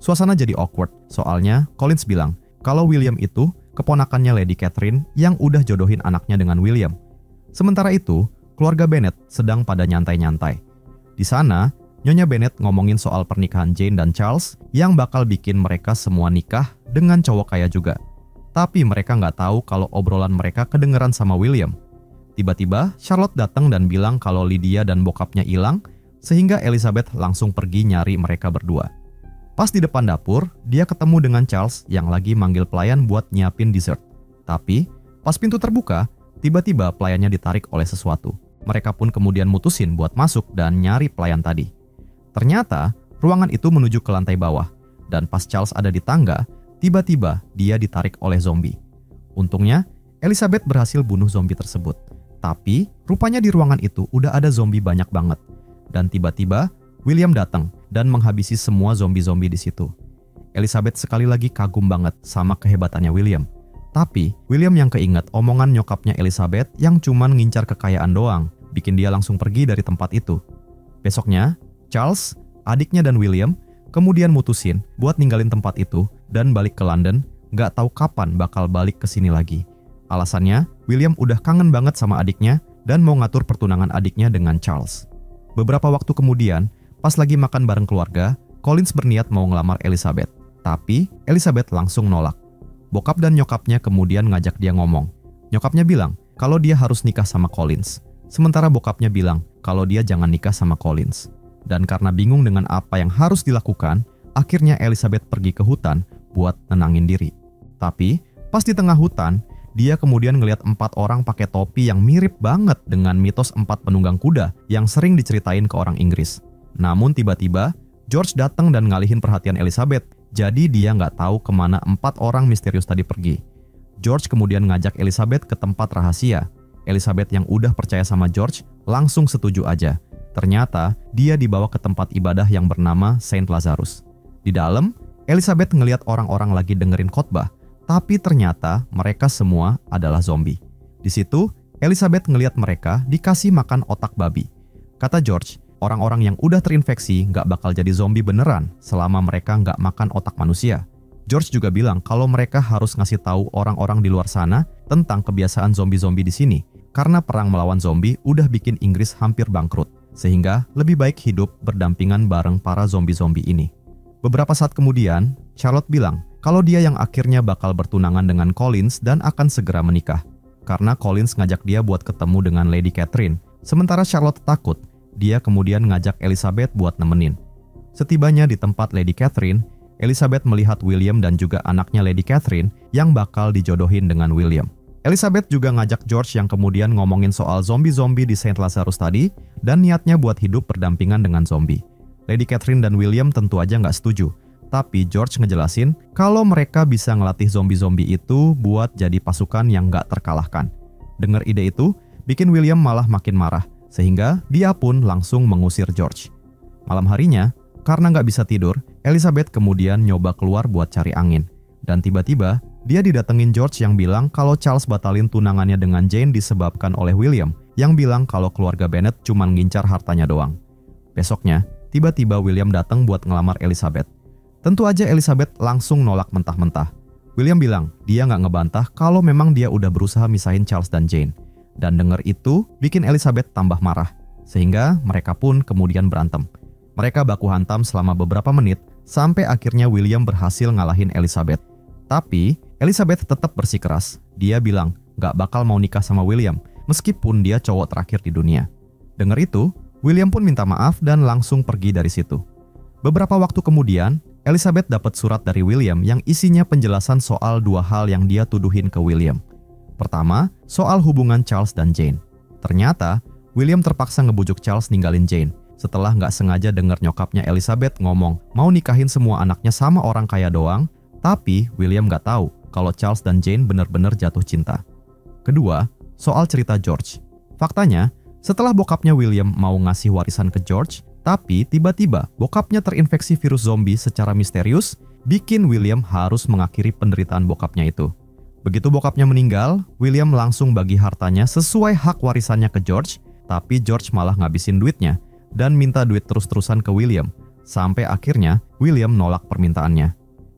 Suasana jadi awkward, soalnya Collins bilang kalau William itu keponakannya Lady Catherine yang udah jodohin anaknya dengan William. Sementara itu, keluarga Bennet sedang pada nyantai-nyantai. Di sana, Nyonya Bennet ngomongin soal pernikahan Jane dan Charles yang bakal bikin mereka semua nikah dengan cowok kaya juga. Tapi mereka nggak tahu kalau obrolan mereka kedengeran sama William. Tiba-tiba, Charlotte datang dan bilang kalau Lydia dan bokapnya hilang, sehingga Elizabeth langsung pergi nyari mereka berdua. Pas di depan dapur, dia ketemu dengan Charles yang lagi manggil pelayan buat nyiapin dessert. Tapi, pas pintu terbuka, tiba-tiba pelayannya ditarik oleh sesuatu. Mereka pun kemudian mutusin buat masuk dan nyari pelayan tadi. Ternyata, ruangan itu menuju ke lantai bawah, dan pas Charles ada di tangga, tiba-tiba dia ditarik oleh zombie. Untungnya, Elizabeth berhasil bunuh zombie tersebut. Tapi, rupanya di ruangan itu udah ada zombie banyak banget. Dan tiba-tiba, William datang dan menghabisi semua zombie-zombie di situ. Elizabeth sekali lagi kagum banget sama kehebatannya William. Tapi, William yang keinget omongan nyokapnya Elizabeth yang cuman ngincar kekayaan doang, bikin dia langsung pergi dari tempat itu. Besoknya, Charles, adiknya dan William, kemudian mutusin buat ninggalin tempat itu dan balik ke London, gak tahu kapan bakal balik ke sini lagi. Alasannya, William udah kangen banget sama adiknya dan mau ngatur pertunangan adiknya dengan Charles. Beberapa waktu kemudian, pas lagi makan bareng keluarga, Collins berniat mau ngelamar Elizabeth. Tapi, Elizabeth langsung nolak. Bokap dan nyokapnya kemudian ngajak dia ngomong. Nyokapnya bilang kalau dia harus nikah sama Collins. Sementara bokapnya bilang kalau dia jangan nikah sama Collins. Dan karena bingung dengan apa yang harus dilakukan, akhirnya Elizabeth pergi ke hutan buat nenangin diri. Tapi, pas di tengah hutan, dia kemudian ngelihat 4 orang pakai topi yang mirip banget dengan mitos 4 penunggang kuda yang sering diceritain ke orang Inggris. Namun tiba-tiba, George datang dan ngalihin perhatian Elizabeth, jadi dia nggak tahu kemana 4 orang misterius tadi pergi. George kemudian ngajak Elizabeth ke tempat rahasia. Elizabeth yang udah percaya sama George, langsung setuju aja. Ternyata, dia dibawa ke tempat ibadah yang bernama Saint Lazarus. Di dalam, Elizabeth ngelihat orang-orang lagi dengerin khotbah, tapi ternyata mereka semua adalah zombie. Di situ, Elizabeth ngelihat mereka dikasih makan otak babi. Kata George, orang-orang yang udah terinfeksi nggak bakal jadi zombie beneran selama mereka nggak makan otak manusia. George juga bilang kalau mereka harus ngasih tahu orang-orang di luar sana tentang kebiasaan zombie-zombie di sini, karena perang melawan zombie udah bikin Inggris hampir bangkrut, sehingga lebih baik hidup berdampingan bareng para zombie-zombie ini. Beberapa saat kemudian, Charlotte bilang kalau dia yang akhirnya bakal bertunangan dengan Collins dan akan segera menikah, karena Collins ngajak dia buat ketemu dengan Lady Catherine. Sementara Charlotte takut, dia kemudian ngajak Elizabeth buat nemenin. Setibanya di tempat Lady Catherine, Elizabeth melihat William dan juga anaknya Lady Catherine yang bakal dijodohin dengan William. Elizabeth juga ngajak George yang kemudian ngomongin soal zombie-zombie di St. Lazarus tadi dan niatnya buat hidup berdampingan dengan zombie. Lady Catherine dan William tentu aja nggak setuju, tapi George ngejelasin kalau mereka bisa ngelatih zombie-zombie itu buat jadi pasukan yang nggak terkalahkan. Dengar ide itu, bikin William malah makin marah, sehingga dia pun langsung mengusir George. Malam harinya, karena nggak bisa tidur, Elizabeth kemudian nyoba keluar buat cari angin. Dan tiba-tiba, dia didatengin George yang bilang kalau Charles batalin tunangannya dengan Jane disebabkan oleh William, yang bilang kalau keluarga Bennet cuma ngincar hartanya doang. Besoknya, tiba-tiba William datang buat ngelamar Elizabeth. Tentu aja Elizabeth langsung nolak mentah-mentah. William bilang dia nggak ngebantah kalau memang dia udah berusaha misahin Charles dan Jane. Dan denger itu bikin Elizabeth tambah marah, sehingga mereka pun kemudian berantem. Mereka baku hantam selama beberapa menit, sampai akhirnya William berhasil ngalahin Elizabeth. Tapi, Elizabeth tetap bersikeras. Dia bilang gak bakal mau nikah sama William, meskipun dia cowok terakhir di dunia. Dengar itu, William pun minta maaf dan langsung pergi dari situ. Beberapa waktu kemudian, Elizabeth dapat surat dari William yang isinya penjelasan soal dua hal yang dia tuduhin ke William. Pertama, soal hubungan Charles dan Jane. Ternyata, William terpaksa ngebujuk Charles ninggalin Jane setelah nggak sengaja dengar nyokapnya Elizabeth ngomong mau nikahin semua anaknya sama orang kaya doang, tapi William nggak tahu kalau Charles dan Jane benar-benar jatuh cinta. Kedua, soal cerita George. Faktanya, setelah bokapnya William mau ngasih warisan ke George, tapi tiba-tiba bokapnya terinfeksi virus zombie secara misterius, bikin William harus mengakhiri penderitaan bokapnya itu. Begitu bokapnya meninggal, William langsung bagi hartanya sesuai hak warisannya ke George, tapi George malah ngabisin duitnya dan minta duit terus-terusan ke William, sampai akhirnya William nolak permintaannya.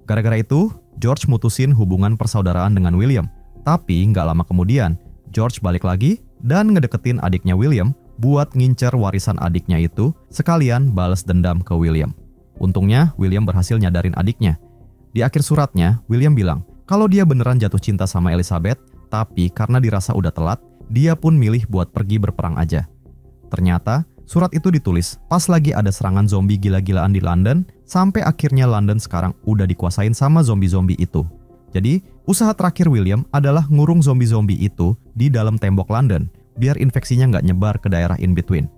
Gara-gara itu, George mutusin hubungan persaudaraan dengan William. Tapi nggak lama kemudian, George balik lagi dan ngedeketin adiknya William buat ngincer warisan adiknya itu, sekalian balas dendam ke William. Untungnya, William berhasil nyadarin adiknya. Di akhir suratnya, William bilang kalau dia beneran jatuh cinta sama Elizabeth, tapi karena dirasa udah telat, dia pun milih buat pergi berperang aja. Ternyata, surat itu ditulis pas lagi ada serangan zombie gila-gilaan di London, sampai akhirnya London sekarang udah dikuasain sama zombie-zombie itu. Jadi, usaha terakhir William adalah ngurung zombie-zombie itu di dalam tembok London, biar infeksinya nggak nyebar ke daerah in-between.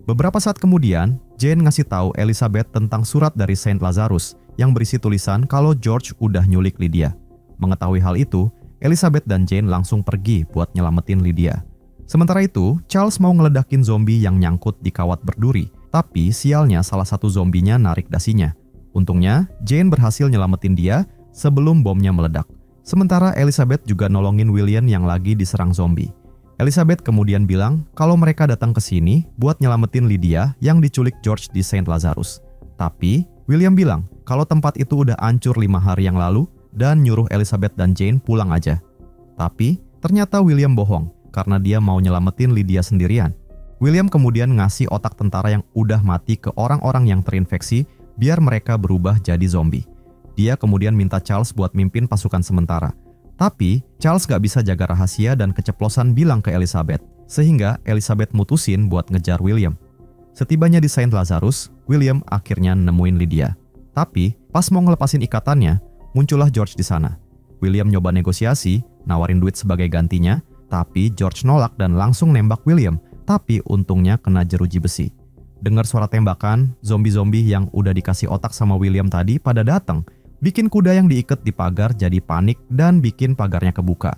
Beberapa saat kemudian, Jane ngasih tahu Elizabeth tentang surat dari St. Lazarus yang berisi tulisan kalau George udah nyulik Lydia. Mengetahui hal itu, Elizabeth dan Jane langsung pergi buat nyelamatin Lydia. Sementara itu, Charles mau ngeledakin zombie yang nyangkut di kawat berduri, tapi sialnya salah satu zombinya narik dasinya. Untungnya, Jane berhasil nyelamatin dia sebelum bomnya meledak. Sementara Elizabeth juga nolongin William yang lagi diserang zombie. Elizabeth kemudian bilang kalau mereka datang ke sini buat nyelamatin Lydia yang diculik George di St. Lazarus. Tapi, William bilang kalau tempat itu udah hancur 5 hari yang lalu dan nyuruh Elizabeth dan Jane pulang aja. Tapi, ternyata William bohong karena dia mau nyelamatin Lydia sendirian. William kemudian ngasih otak tentara yang udah mati ke orang-orang yang terinfeksi biar mereka berubah jadi zombie. Dia kemudian minta Charles buat mimpin pasukan sementara. Tapi, Charles gak bisa jaga rahasia dan keceplosan bilang ke Elizabeth, sehingga Elizabeth mutusin buat ngejar William. Setibanya di St. Lazarus, William akhirnya nemuin Lydia. Tapi, pas mau ngelepasin ikatannya, muncullah George di sana. William nyoba negosiasi, nawarin duit sebagai gantinya, tapi George nolak dan langsung nembak William, tapi untungnya kena jeruji besi. Dengar suara tembakan, zombie-zombie yang udah dikasih otak sama William tadi pada datang, bikin kuda yang diikat di pagar jadi panik dan bikin pagarnya kebuka.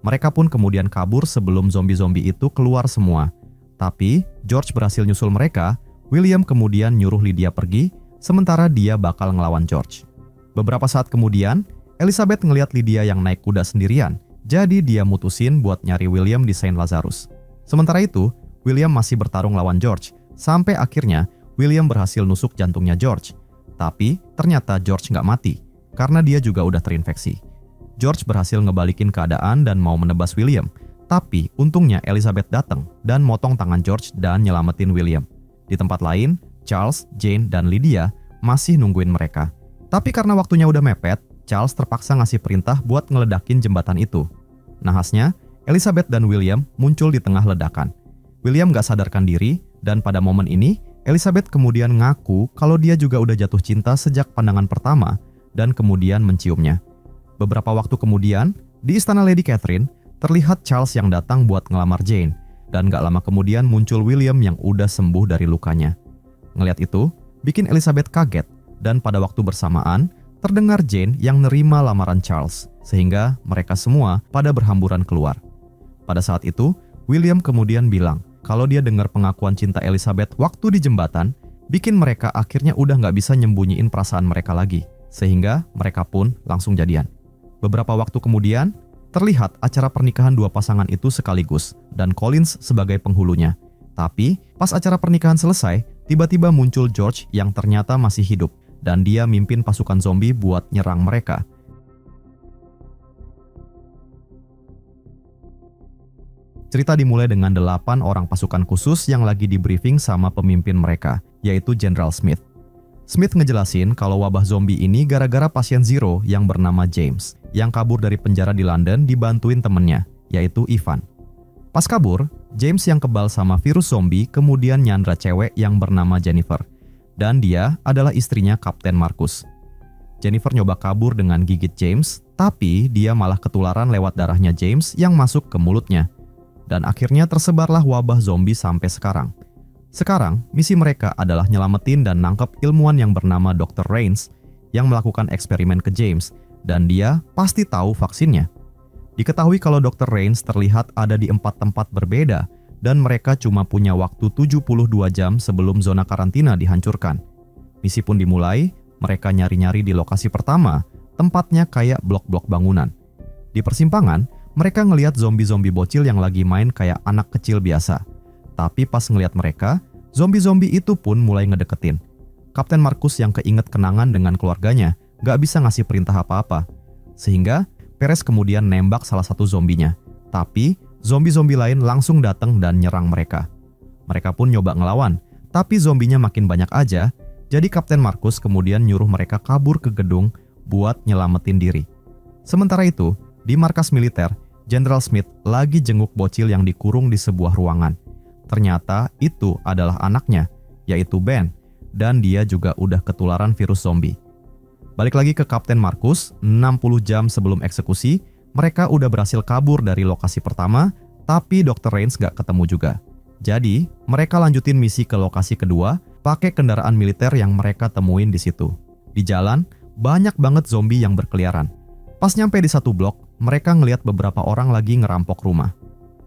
Mereka pun kemudian kabur sebelum zombie-zombie itu keluar semua. Tapi, George berhasil nyusul mereka, William kemudian nyuruh Lydia pergi, sementara dia bakal ngelawan George. Beberapa saat kemudian, Elizabeth ngelihat Lydia yang naik kuda sendirian, jadi dia mutusin buat nyari William di St. Lazarus. Sementara itu, William masih bertarung lawan George, sampai akhirnya William berhasil nusuk jantungnya George. Tapi ternyata George nggak mati. karena dia juga udah terinfeksi. George berhasil ngebalikin keadaan dan mau menebas William, tapi untungnya Elizabeth datang dan motong tangan George dan nyelamatin William. Di tempat lain, Charles, Jane, dan Lydia masih nungguin mereka. Tapi karena waktunya udah mepet, Charles terpaksa ngasih perintah buat ngeledakin jembatan itu. Nahasnya, Elizabeth dan William muncul di tengah ledakan. William gak sadarkan diri, dan pada momen ini, Elizabeth kemudian ngaku kalau dia juga udah jatuh cinta sejak pandangan pertama dan kemudian menciumnya. Beberapa waktu kemudian, di istana Lady Catherine, terlihat Charles yang datang buat ngelamar Jane, dan gak lama kemudian muncul William yang udah sembuh dari lukanya. Ngeliat itu, bikin Elizabeth kaget, dan pada waktu bersamaan, terdengar Jane yang nerima lamaran Charles, sehingga mereka semua pada berhamburan keluar. Pada saat itu, William kemudian bilang kalau dia dengar pengakuan cinta Elizabeth waktu di jembatan, bikin mereka akhirnya udah gak bisa nyembunyiin perasaan mereka lagi, sehingga mereka pun langsung jadian. Beberapa waktu kemudian, terlihat acara pernikahan dua pasangan itu sekaligus, dan Collins sebagai penghulunya. Tapi, pas acara pernikahan selesai, tiba-tiba muncul George yang ternyata masih hidup, dan dia mimpin pasukan zombie buat nyerang mereka. Cerita dimulai dengan 8 orang pasukan khusus yang lagi di briefing sama pemimpin mereka, yaitu General Smith. Smith ngejelasin kalau wabah zombie ini gara-gara pasien Zero yang bernama James, yang kabur dari penjara di London dibantuin temennya, yaitu Ivan. Pas kabur, James yang kebal sama virus zombie kemudian nyandra cewek yang bernama Jennifer, dan dia adalah istrinya Kapten Marcus. Jennifer nyoba kabur dengan gigit James, tapi dia malah ketularan lewat darahnya James yang masuk ke mulutnya. Dan akhirnya tersebarlah wabah zombie sampai sekarang. Sekarang, misi mereka adalah nyelamatin dan nangkep ilmuwan yang bernama Dr. Rains yang melakukan eksperimen ke James, dan dia pasti tahu vaksinnya. Diketahui kalau Dr. Rains terlihat ada di 4 tempat berbeda, dan mereka cuma punya waktu 72 jam sebelum zona karantina dihancurkan. Misi pun dimulai, mereka nyari-nyari di lokasi pertama, tempatnya kayak blok-blok bangunan. Di persimpangan, mereka ngelihat zombie-zombie bocil yang lagi main kayak anak kecil biasa. Tapi pas ngelihat mereka, zombie-zombie itu pun mulai ngedeketin. Kapten Marcus yang keinget kenangan dengan keluarganya gak bisa ngasih perintah apa-apa. Sehingga Perez kemudian nembak salah satu zombinya. Tapi zombie-zombie lain langsung datang dan nyerang mereka. Mereka pun nyoba ngelawan, tapi zombinya makin banyak aja. Jadi Kapten Marcus kemudian nyuruh mereka kabur ke gedung buat nyelamatin diri. Sementara itu, di markas militer, General Smith lagi jenguk bocil yang dikurung di sebuah ruangan. Ternyata itu adalah anaknya, yaitu Ben, dan dia juga udah ketularan virus zombie. Balik lagi ke Kapten Marcus, 60 jam sebelum eksekusi, mereka udah berhasil kabur dari lokasi pertama, tapi Dr. Rains gak ketemu juga. Jadi, mereka lanjutin misi ke lokasi kedua, pakai kendaraan militer yang mereka temuin di situ. Di jalan, banyak banget zombie yang berkeliaran. Pas nyampe di satu blok, mereka ngelihat beberapa orang lagi ngerampok rumah.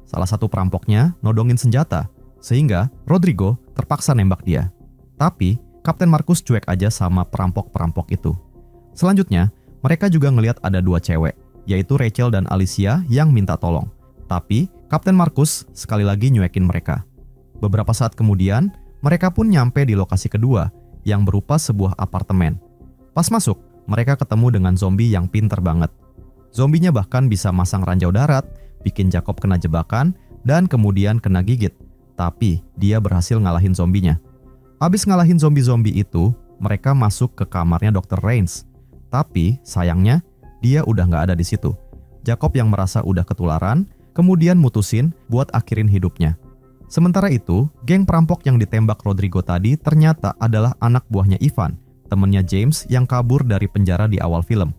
Salah satu perampoknya nodongin senjata, sehingga Rodrigo terpaksa nembak dia. Tapi, Kapten Marcus cuek aja sama perampok-perampok itu. Selanjutnya, mereka juga ngelihat ada 2 cewek, yaitu Rachel dan Alicia yang minta tolong. Tapi, Kapten Marcus sekali lagi nyuekin mereka. Beberapa saat kemudian, mereka pun nyampe di lokasi kedua, yang berupa sebuah apartemen. Pas masuk, mereka ketemu dengan zombie yang pinter banget. Zombinya bahkan bisa masang ranjau darat, bikin Jacob kena jebakan, dan kemudian kena gigit. Tapi, dia berhasil ngalahin zombinya. Abis ngalahin zombie-zombie itu, mereka masuk ke kamarnya Dr. Rains. Tapi, sayangnya, dia udah gak ada di situ. Jacob yang merasa udah ketularan, kemudian mutusin buat akhirin hidupnya. Sementara itu, geng perampok yang ditembak Rodrigo tadi ternyata adalah anak buahnya Ivan, temennya James yang kabur dari penjara di awal film.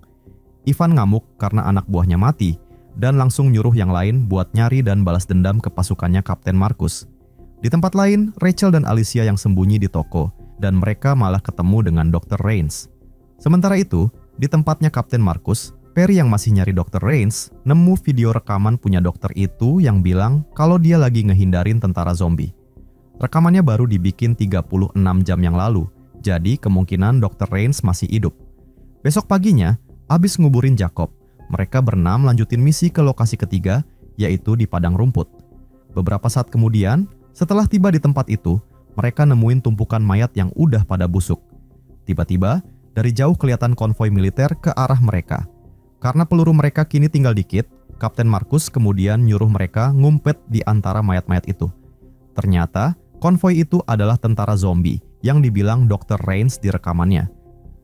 Ivan ngamuk karena anak buahnya mati, dan langsung nyuruh yang lain buat nyari dan balas dendam ke pasukannya Kapten Marcus. Di tempat lain, Rachel dan Alicia yang sembunyi di toko, dan mereka malah ketemu dengan Dr. Rains. Sementara itu, di tempatnya Kapten Marcus, Perry yang masih nyari Dr. Rains nemu video rekaman punya dokter itu yang bilang kalau dia lagi ngehindarin tentara zombie. Rekamannya baru dibikin 36 jam yang lalu, jadi kemungkinan Dr. Rains masih hidup. Besok paginya, abis nguburin Jacob, mereka berenam lanjutin misi ke lokasi ketiga, yaitu di padang rumput. Beberapa saat kemudian, setelah tiba di tempat itu, mereka nemuin tumpukan mayat yang udah pada busuk. Tiba-tiba, Dari jauh kelihatan konvoi militer ke arah mereka. Karena peluru mereka kini tinggal dikit, Kapten Markus kemudian nyuruh mereka ngumpet di antara mayat-mayat itu. Ternyata, konvoi itu adalah tentara zombie yang dibilang Dr. Rains di rekamannya.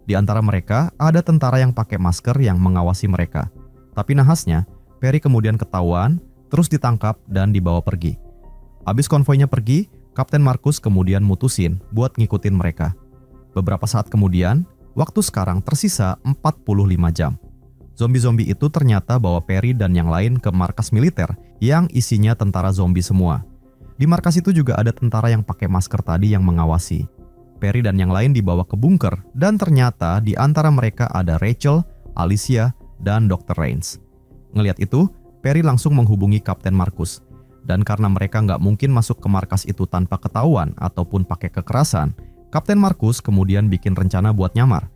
Di antara mereka ada tentara yang pakai masker yang mengawasi mereka. Tapi nahasnya, Perry kemudian ketahuan, terus ditangkap dan dibawa pergi. Abis konvoinya pergi, Kapten Markus kemudian mutusin buat ngikutin mereka. Beberapa saat kemudian, waktu sekarang tersisa 45 jam. Zombie-zombie itu ternyata bawa Perry dan yang lain ke markas militer yang isinya tentara zombie semua. Di markas itu juga ada tentara yang pakai masker tadi yang mengawasi. Perry dan yang lain dibawa ke bunker dan ternyata di antara mereka ada Rachel, Alicia, dan Dr. Rains. Ngelihat itu, Perry langsung menghubungi Kapten Markus. Dan karena mereka nggak mungkin masuk ke markas itu tanpa ketahuan ataupun pakai kekerasan, Kapten Markus kemudian bikin rencana buat nyamar.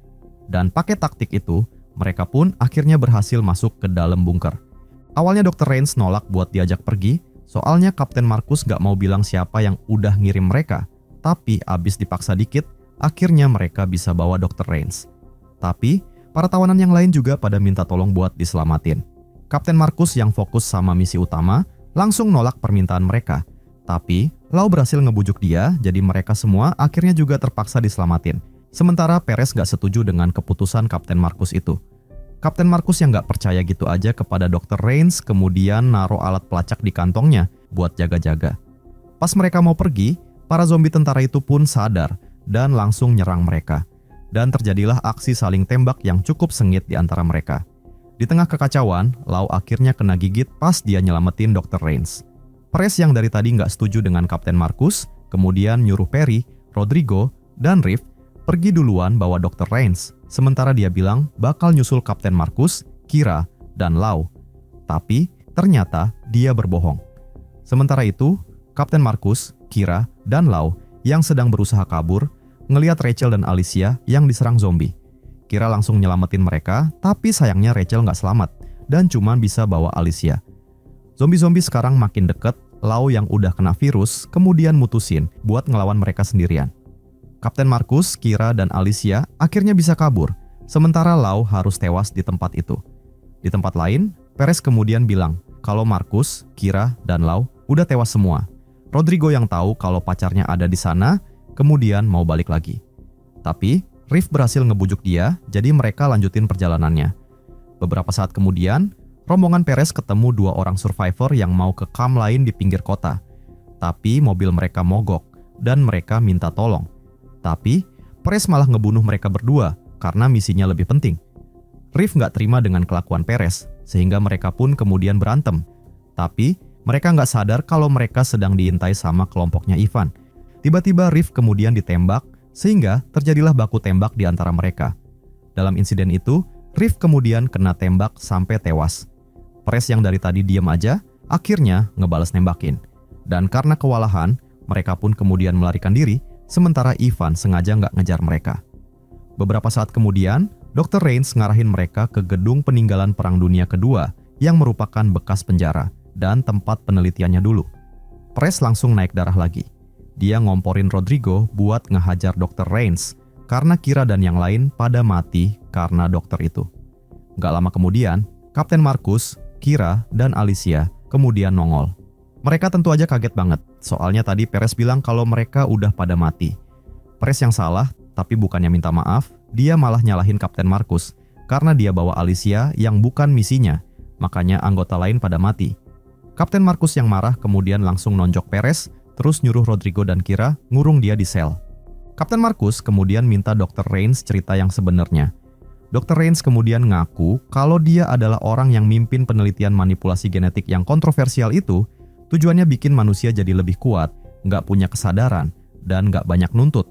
Dan pakai taktik itu, mereka pun akhirnya berhasil masuk ke dalam bunker. Awalnya Dr. Rains nolak buat diajak pergi, soalnya Kapten Markus nggak mau bilang siapa yang udah ngirim mereka. Tapi abis dipaksa dikit, akhirnya mereka bisa bawa Dr. Rains. Tapi, para tawanan yang lain juga pada minta tolong buat diselamatin. Kapten Markus yang fokus sama misi utama, langsung nolak permintaan mereka. Tapi, Lau berhasil ngebujuk dia, jadi mereka semua akhirnya juga terpaksa diselamatin. Sementara Perez gak setuju dengan keputusan Kapten Markus itu. Kapten Markus yang gak percaya gitu aja kepada Dr. Rains kemudian naruh alat pelacak di kantongnya buat jaga-jaga. Pas mereka mau pergi, para zombie tentara itu pun sadar dan langsung nyerang mereka. Dan terjadilah aksi saling tembak yang cukup sengit di antara mereka. Di tengah kekacauan, Lau akhirnya kena gigit pas dia nyelamatin Dr. Rains. Perez yang dari tadi nggak setuju dengan Kapten Markus, kemudian nyuruh Perry, Rodrigo, dan Riff pergi duluan bawa Dr. Rains, sementara dia bilang bakal nyusul Kapten Markus, Kira, dan Lau. Tapi ternyata dia berbohong. Sementara itu, Kapten Markus, Kira, dan Lau yang sedang berusaha kabur, ngelihat Rachel dan Alicia yang diserang zombie. Kira langsung nyelamatin mereka, tapi sayangnya Rachel nggak selamat dan cuma bisa bawa Alicia. Zombie-zombie sekarang makin deket, Lau yang udah kena virus kemudian mutusin buat ngelawan mereka sendirian. Kapten Markus, Kira, dan Alicia akhirnya bisa kabur, sementara Lau harus tewas di tempat itu. Di tempat lain, Perez kemudian bilang kalau Markus, Kira, dan Lau udah tewas semua. Rodrigo yang tahu kalau pacarnya ada di sana, kemudian mau balik lagi. Tapi, Riff berhasil ngebujuk dia, jadi mereka lanjutin perjalanannya. Beberapa saat kemudian, rombongan Perez ketemu 2 orang survivor yang mau ke kamp lain di pinggir kota. Tapi mobil mereka mogok, dan mereka minta tolong. Tapi, Perez malah ngebunuh mereka berdua, karena misinya lebih penting. Riff nggak terima dengan kelakuan Perez, sehingga mereka pun kemudian berantem. Tapi, mereka nggak sadar kalau mereka sedang diintai sama kelompoknya Ivan. Tiba-tiba Riff kemudian ditembak, sehingga terjadilah baku tembak di antara mereka. Dalam insiden itu, Riff kemudian kena tembak sampai tewas. Perez yang dari tadi diam aja, akhirnya ngebales nembakin. Dan karena kewalahan, mereka pun kemudian melarikan diri, sementara Ivan sengaja nggak ngejar mereka. Beberapa saat kemudian, Dr. Rains ngarahin mereka ke gedung peninggalan Perang Dunia Kedua yang merupakan bekas penjara dan tempat penelitiannya dulu. Perez langsung naik darah lagi. Dia ngomporin Rodrigo buat ngehajar Dr. Rains karena Kira dan yang lain pada mati karena dokter itu. Gak lama kemudian, Kapten Markus, Kira, dan Alicia kemudian nongol. Mereka tentu aja kaget banget, soalnya tadi Perez bilang kalau mereka udah pada mati. Perez yang salah, tapi bukannya minta maaf, dia malah nyalahin Kapten Markus karena dia bawa Alicia yang bukan misinya, makanya anggota lain pada mati. Kapten Markus yang marah kemudian langsung nonjok Perez, terus nyuruh Rodrigo dan Kira ngurung dia di sel. Kapten Markus kemudian minta Dr. Rains cerita yang sebenarnya. Dr. Rains kemudian ngaku kalau dia adalah orang yang mimpin penelitian manipulasi genetik yang kontroversial itu, tujuannya bikin manusia jadi lebih kuat, nggak punya kesadaran, dan nggak banyak nuntut.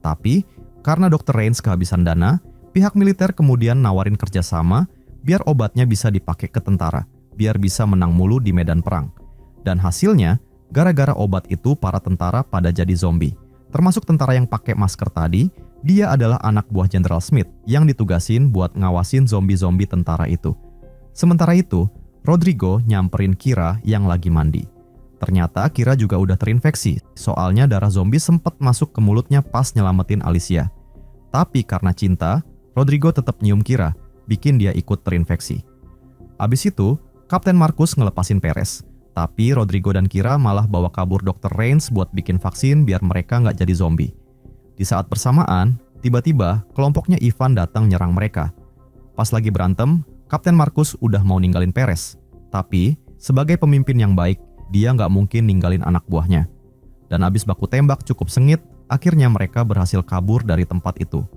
Tapi, karena Dr. Rains kehabisan dana, pihak militer kemudian nawarin kerjasama biar obatnya bisa dipakai ke tentara, biar bisa menang mulu di medan perang. Dan hasilnya, gara-gara obat itu para tentara pada jadi zombie. Termasuk tentara yang pakai masker tadi, dia adalah anak buah Jenderal Smith yang ditugasin buat ngawasin zombie-zombie tentara itu. Sementara itu, Rodrigo nyamperin Kira yang lagi mandi. Ternyata Kira juga udah terinfeksi, soalnya darah zombie sempat masuk ke mulutnya pas nyelamatin Alicia. Tapi karena cinta, Rodrigo tetap nyium Kira, bikin dia ikut terinfeksi. Abis itu, Kapten Marcus ngelepasin Perez. Tapi Rodrigo dan Kira malah bawa kabur Dr. Rains buat bikin vaksin biar mereka nggak jadi zombie. Di saat bersamaan, tiba-tiba kelompoknya Ivan datang nyerang mereka. Pas lagi berantem, Kapten Marcus udah mau ninggalin Perez. Tapi, sebagai pemimpin yang baik, dia nggak mungkin ninggalin anak buahnya. Dan abis baku tembak cukup sengit, akhirnya mereka berhasil kabur dari tempat itu.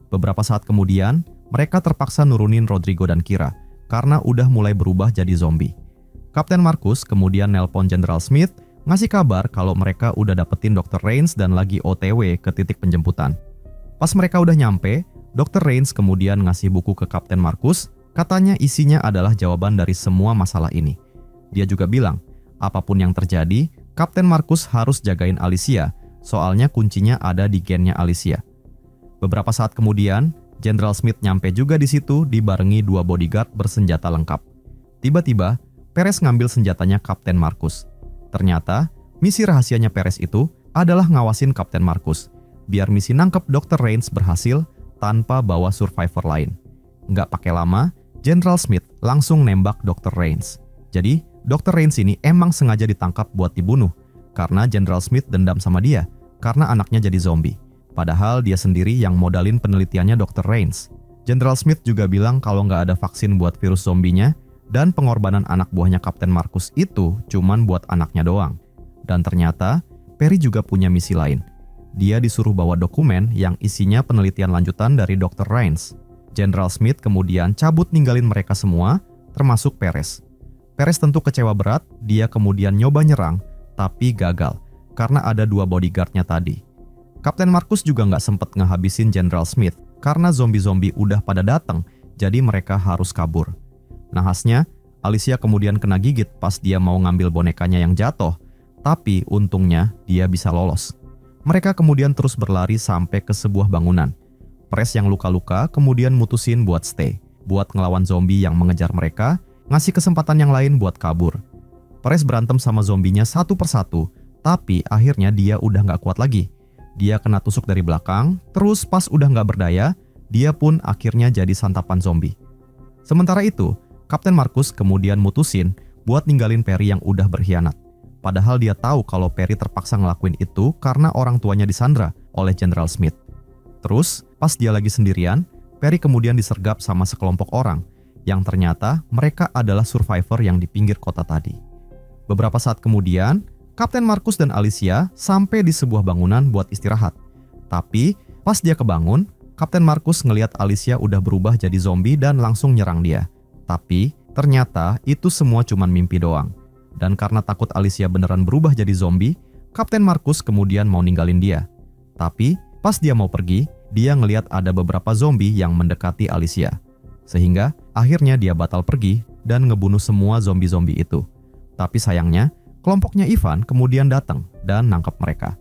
Beberapa saat kemudian, mereka terpaksa nurunin Rodrigo dan Kira, karena udah mulai berubah jadi zombie. Kapten Marcus kemudian nelpon General Smith, ngasih kabar kalau mereka udah dapetin Dr. Rains dan lagi OTW ke titik penjemputan. Pas mereka udah nyampe, Dr. Rains kemudian ngasih buku ke Kapten Marcus, katanya isinya adalah jawaban dari semua masalah ini. Dia juga bilang, apapun yang terjadi, Kapten Marcus harus jagain Alicia, soalnya kuncinya ada di gennya Alicia. Beberapa saat kemudian, General Smith nyampe juga di situ dibarengi 2 bodyguard bersenjata lengkap. Tiba-tiba, Perez ngambil senjatanya Kapten Marcus. Ternyata, misi rahasianya Perez itu adalah ngawasin Kapten Marcus, biar misi nangkep Dr. Rains berhasil tanpa bawa survivor lain. Nggak pakai lama, General Smith langsung nembak Dr. Rains. Jadi, Dr. Rains ini emang sengaja ditangkap buat dibunuh, karena General Smith dendam sama dia, karena anaknya jadi zombie. Padahal dia sendiri yang modalin penelitiannya Dr. Rains. General Smith juga bilang kalau nggak ada vaksin buat virus zombinya, dan pengorbanan anak buahnya Kapten Marcus itu cuman buat anaknya doang. Dan ternyata, Perry juga punya misi lain. Dia disuruh bawa dokumen yang isinya penelitian lanjutan dari Dr. Rains. General Smith kemudian cabut ninggalin mereka semua, termasuk Perez. Perez tentu kecewa berat, dia kemudian nyoba nyerang, tapi gagal, karena ada 2 bodyguardnya tadi. Kapten Marcus juga nggak sempet ngehabisin General Smith, karena zombie-zombie udah pada datang, jadi mereka harus kabur. Nahasnya, Alicia kemudian kena gigit pas dia mau ngambil bonekanya yang jatuh, tapi untungnya dia bisa lolos. Mereka kemudian terus berlari sampai ke sebuah bangunan. Perez yang luka-luka kemudian mutusin buat stay, buat ngelawan zombie yang mengejar mereka, ngasih kesempatan yang lain buat kabur. Perez berantem sama zombinya satu persatu, tapi akhirnya dia udah nggak kuat lagi. Dia kena tusuk dari belakang, terus pas udah nggak berdaya, dia pun akhirnya jadi santapan zombie. Sementara itu, Kapten Marcus kemudian mutusin buat ninggalin Perry yang udah berkhianat. Padahal dia tahu kalau Perry terpaksa ngelakuin itu karena orang tuanya disandra oleh General Smith. Terus, pas dia lagi sendirian, Perry kemudian disergap sama sekelompok orang yang ternyata mereka adalah survivor yang di pinggir kota tadi. Beberapa saat kemudian, Kapten Marcus dan Alicia sampai di sebuah bangunan buat istirahat. Tapi, pas dia kebangun, Kapten Marcus ngelihat Alicia udah berubah jadi zombie dan langsung nyerang dia. Tapi, ternyata itu semua cuman mimpi doang. Dan karena takut Alicia beneran berubah jadi zombie, Kapten Marcus kemudian mau ninggalin dia. Tapi, pas dia mau pergi, dia ngelihat ada beberapa zombie yang mendekati Alicia. Sehingga, akhirnya dia batal pergi dan ngebunuh semua zombie-zombie itu. Tapi sayangnya, kelompoknya Ivan kemudian datang dan nangkep mereka.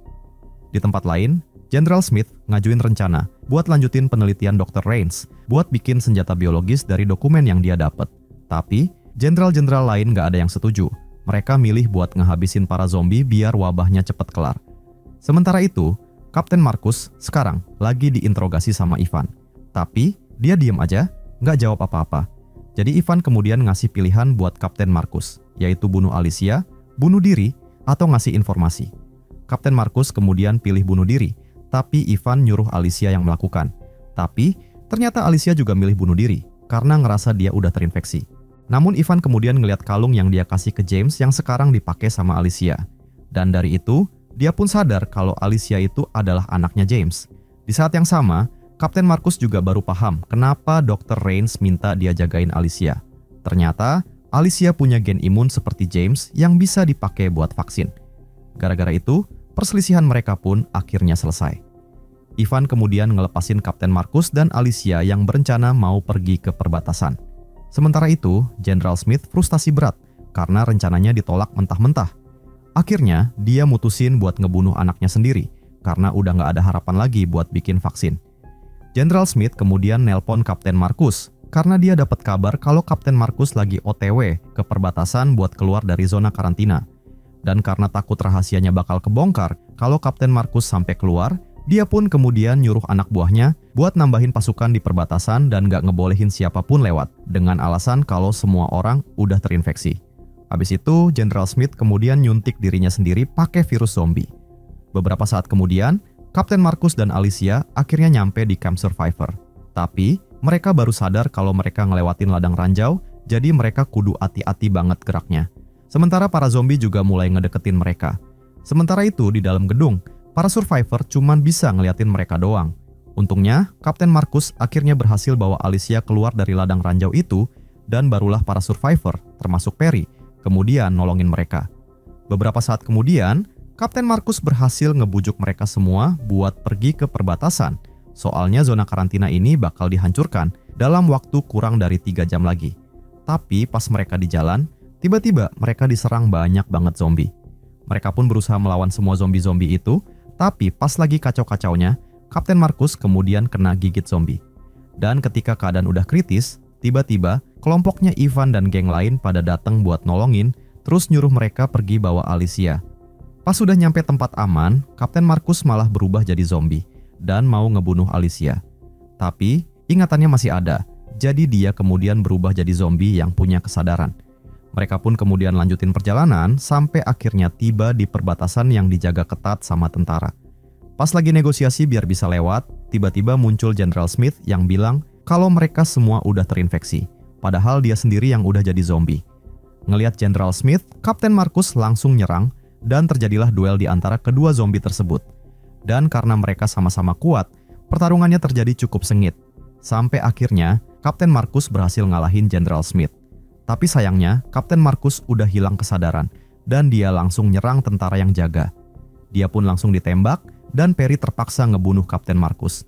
Di tempat lain, General Smith ngajuin rencana buat lanjutin penelitian Dr. Rains buat bikin senjata biologis dari dokumen yang dia dapat. Tapi, jenderal-jenderal lain gak ada yang setuju. Mereka milih buat ngehabisin para zombie biar wabahnya cepet kelar. Sementara itu, Kapten Marcus sekarang lagi diinterogasi sama Ivan. Tapi, dia diem aja, gak jawab apa-apa. Jadi Ivan kemudian ngasih pilihan buat Kapten Marcus, yaitu bunuh Alicia, bunuh diri, atau ngasih informasi. Kapten Marcus kemudian pilih bunuh diri, tapi Ivan nyuruh Alicia yang melakukan. Tapi, ternyata Alicia juga milih bunuh diri, karena ngerasa dia udah terinfeksi. Namun Ivan kemudian ngelihat kalung yang dia kasih ke James yang sekarang dipakai sama Alicia. Dan dari itu, dia pun sadar kalau Alicia itu adalah anaknya James. Di saat yang sama, Kapten Marcus juga baru paham kenapa Dr. Rains minta dia jagain Alicia. Ternyata, Alicia punya gen imun seperti James yang bisa dipakai buat vaksin. Gara-gara itu, perselisihan mereka pun akhirnya selesai. Ivan kemudian ngelepasin Kapten Marcus dan Alicia yang berencana mau pergi ke perbatasan. Sementara itu, General Smith frustasi berat karena rencananya ditolak mentah-mentah. Akhirnya, dia mutusin buat ngebunuh anaknya sendiri karena udah gak ada harapan lagi buat bikin vaksin. General Smith kemudian nelpon Kapten Marcus karena dia dapat kabar kalau Kapten Marcus lagi OTW ke perbatasan buat keluar dari zona karantina. Dan karena takut rahasianya bakal kebongkar kalau Kapten Marcus sampai keluar, Dia pun kemudian nyuruh anak buahnya buat nambahin pasukan di perbatasan dan gak ngebolehin siapapun lewat, dengan alasan kalau semua orang udah terinfeksi. Habis itu, General Smith kemudian nyuntik dirinya sendiri pakai virus zombie. Beberapa saat kemudian, Kapten Marcus dan Alicia akhirnya nyampe di Camp Survivor. Tapi, mereka baru sadar kalau mereka ngelewatin ladang ranjau, jadi mereka kudu hati-hati banget geraknya. Sementara para zombie juga mulai ngedeketin mereka. Sementara itu, di dalam gedung, para survivor cuman bisa ngeliatin mereka doang. Untungnya, Kapten Marcus akhirnya berhasil bawa Alicia keluar dari ladang ranjau itu, dan barulah para survivor, termasuk Perry, kemudian nolongin mereka. Beberapa saat kemudian, Kapten Marcus berhasil ngebujuk mereka semua buat pergi ke perbatasan. Soalnya zona karantina ini bakal dihancurkan dalam waktu kurang dari 3 jam lagi. Tapi pas mereka di jalan, tiba-tiba mereka diserang banyak banget zombie. Mereka pun berusaha melawan semua zombie-zombie itu, tapi pas lagi kacau-kacaunya, Kapten Marcus kemudian kena gigit zombie. Dan ketika keadaan udah kritis, tiba-tiba kelompoknya Ivan dan geng lain pada datang buat nolongin, terus nyuruh mereka pergi bawa Alicia. Pas sudah nyampe tempat aman, Kapten Marcus malah berubah jadi zombie dan mau ngebunuh Alicia. Tapi ingatannya masih ada, jadi dia kemudian berubah jadi zombie yang punya kesadaran. Mereka pun kemudian lanjutin perjalanan sampai akhirnya tiba di perbatasan yang dijaga ketat sama tentara. Pas lagi negosiasi biar bisa lewat, tiba-tiba muncul General Smith yang bilang kalau mereka semua udah terinfeksi, padahal dia sendiri yang udah jadi zombie. Ngelihat General Smith, Kapten Marcus langsung nyerang dan terjadilah duel di antara kedua zombie tersebut. Dan karena mereka sama-sama kuat, pertarungannya terjadi cukup sengit. Sampai akhirnya, Kapten Marcus berhasil ngalahin General Smith. Tapi sayangnya, Kapten Marcus udah hilang kesadaran dan dia langsung nyerang tentara yang jaga. Dia pun langsung ditembak dan Perry terpaksa ngebunuh Kapten Marcus.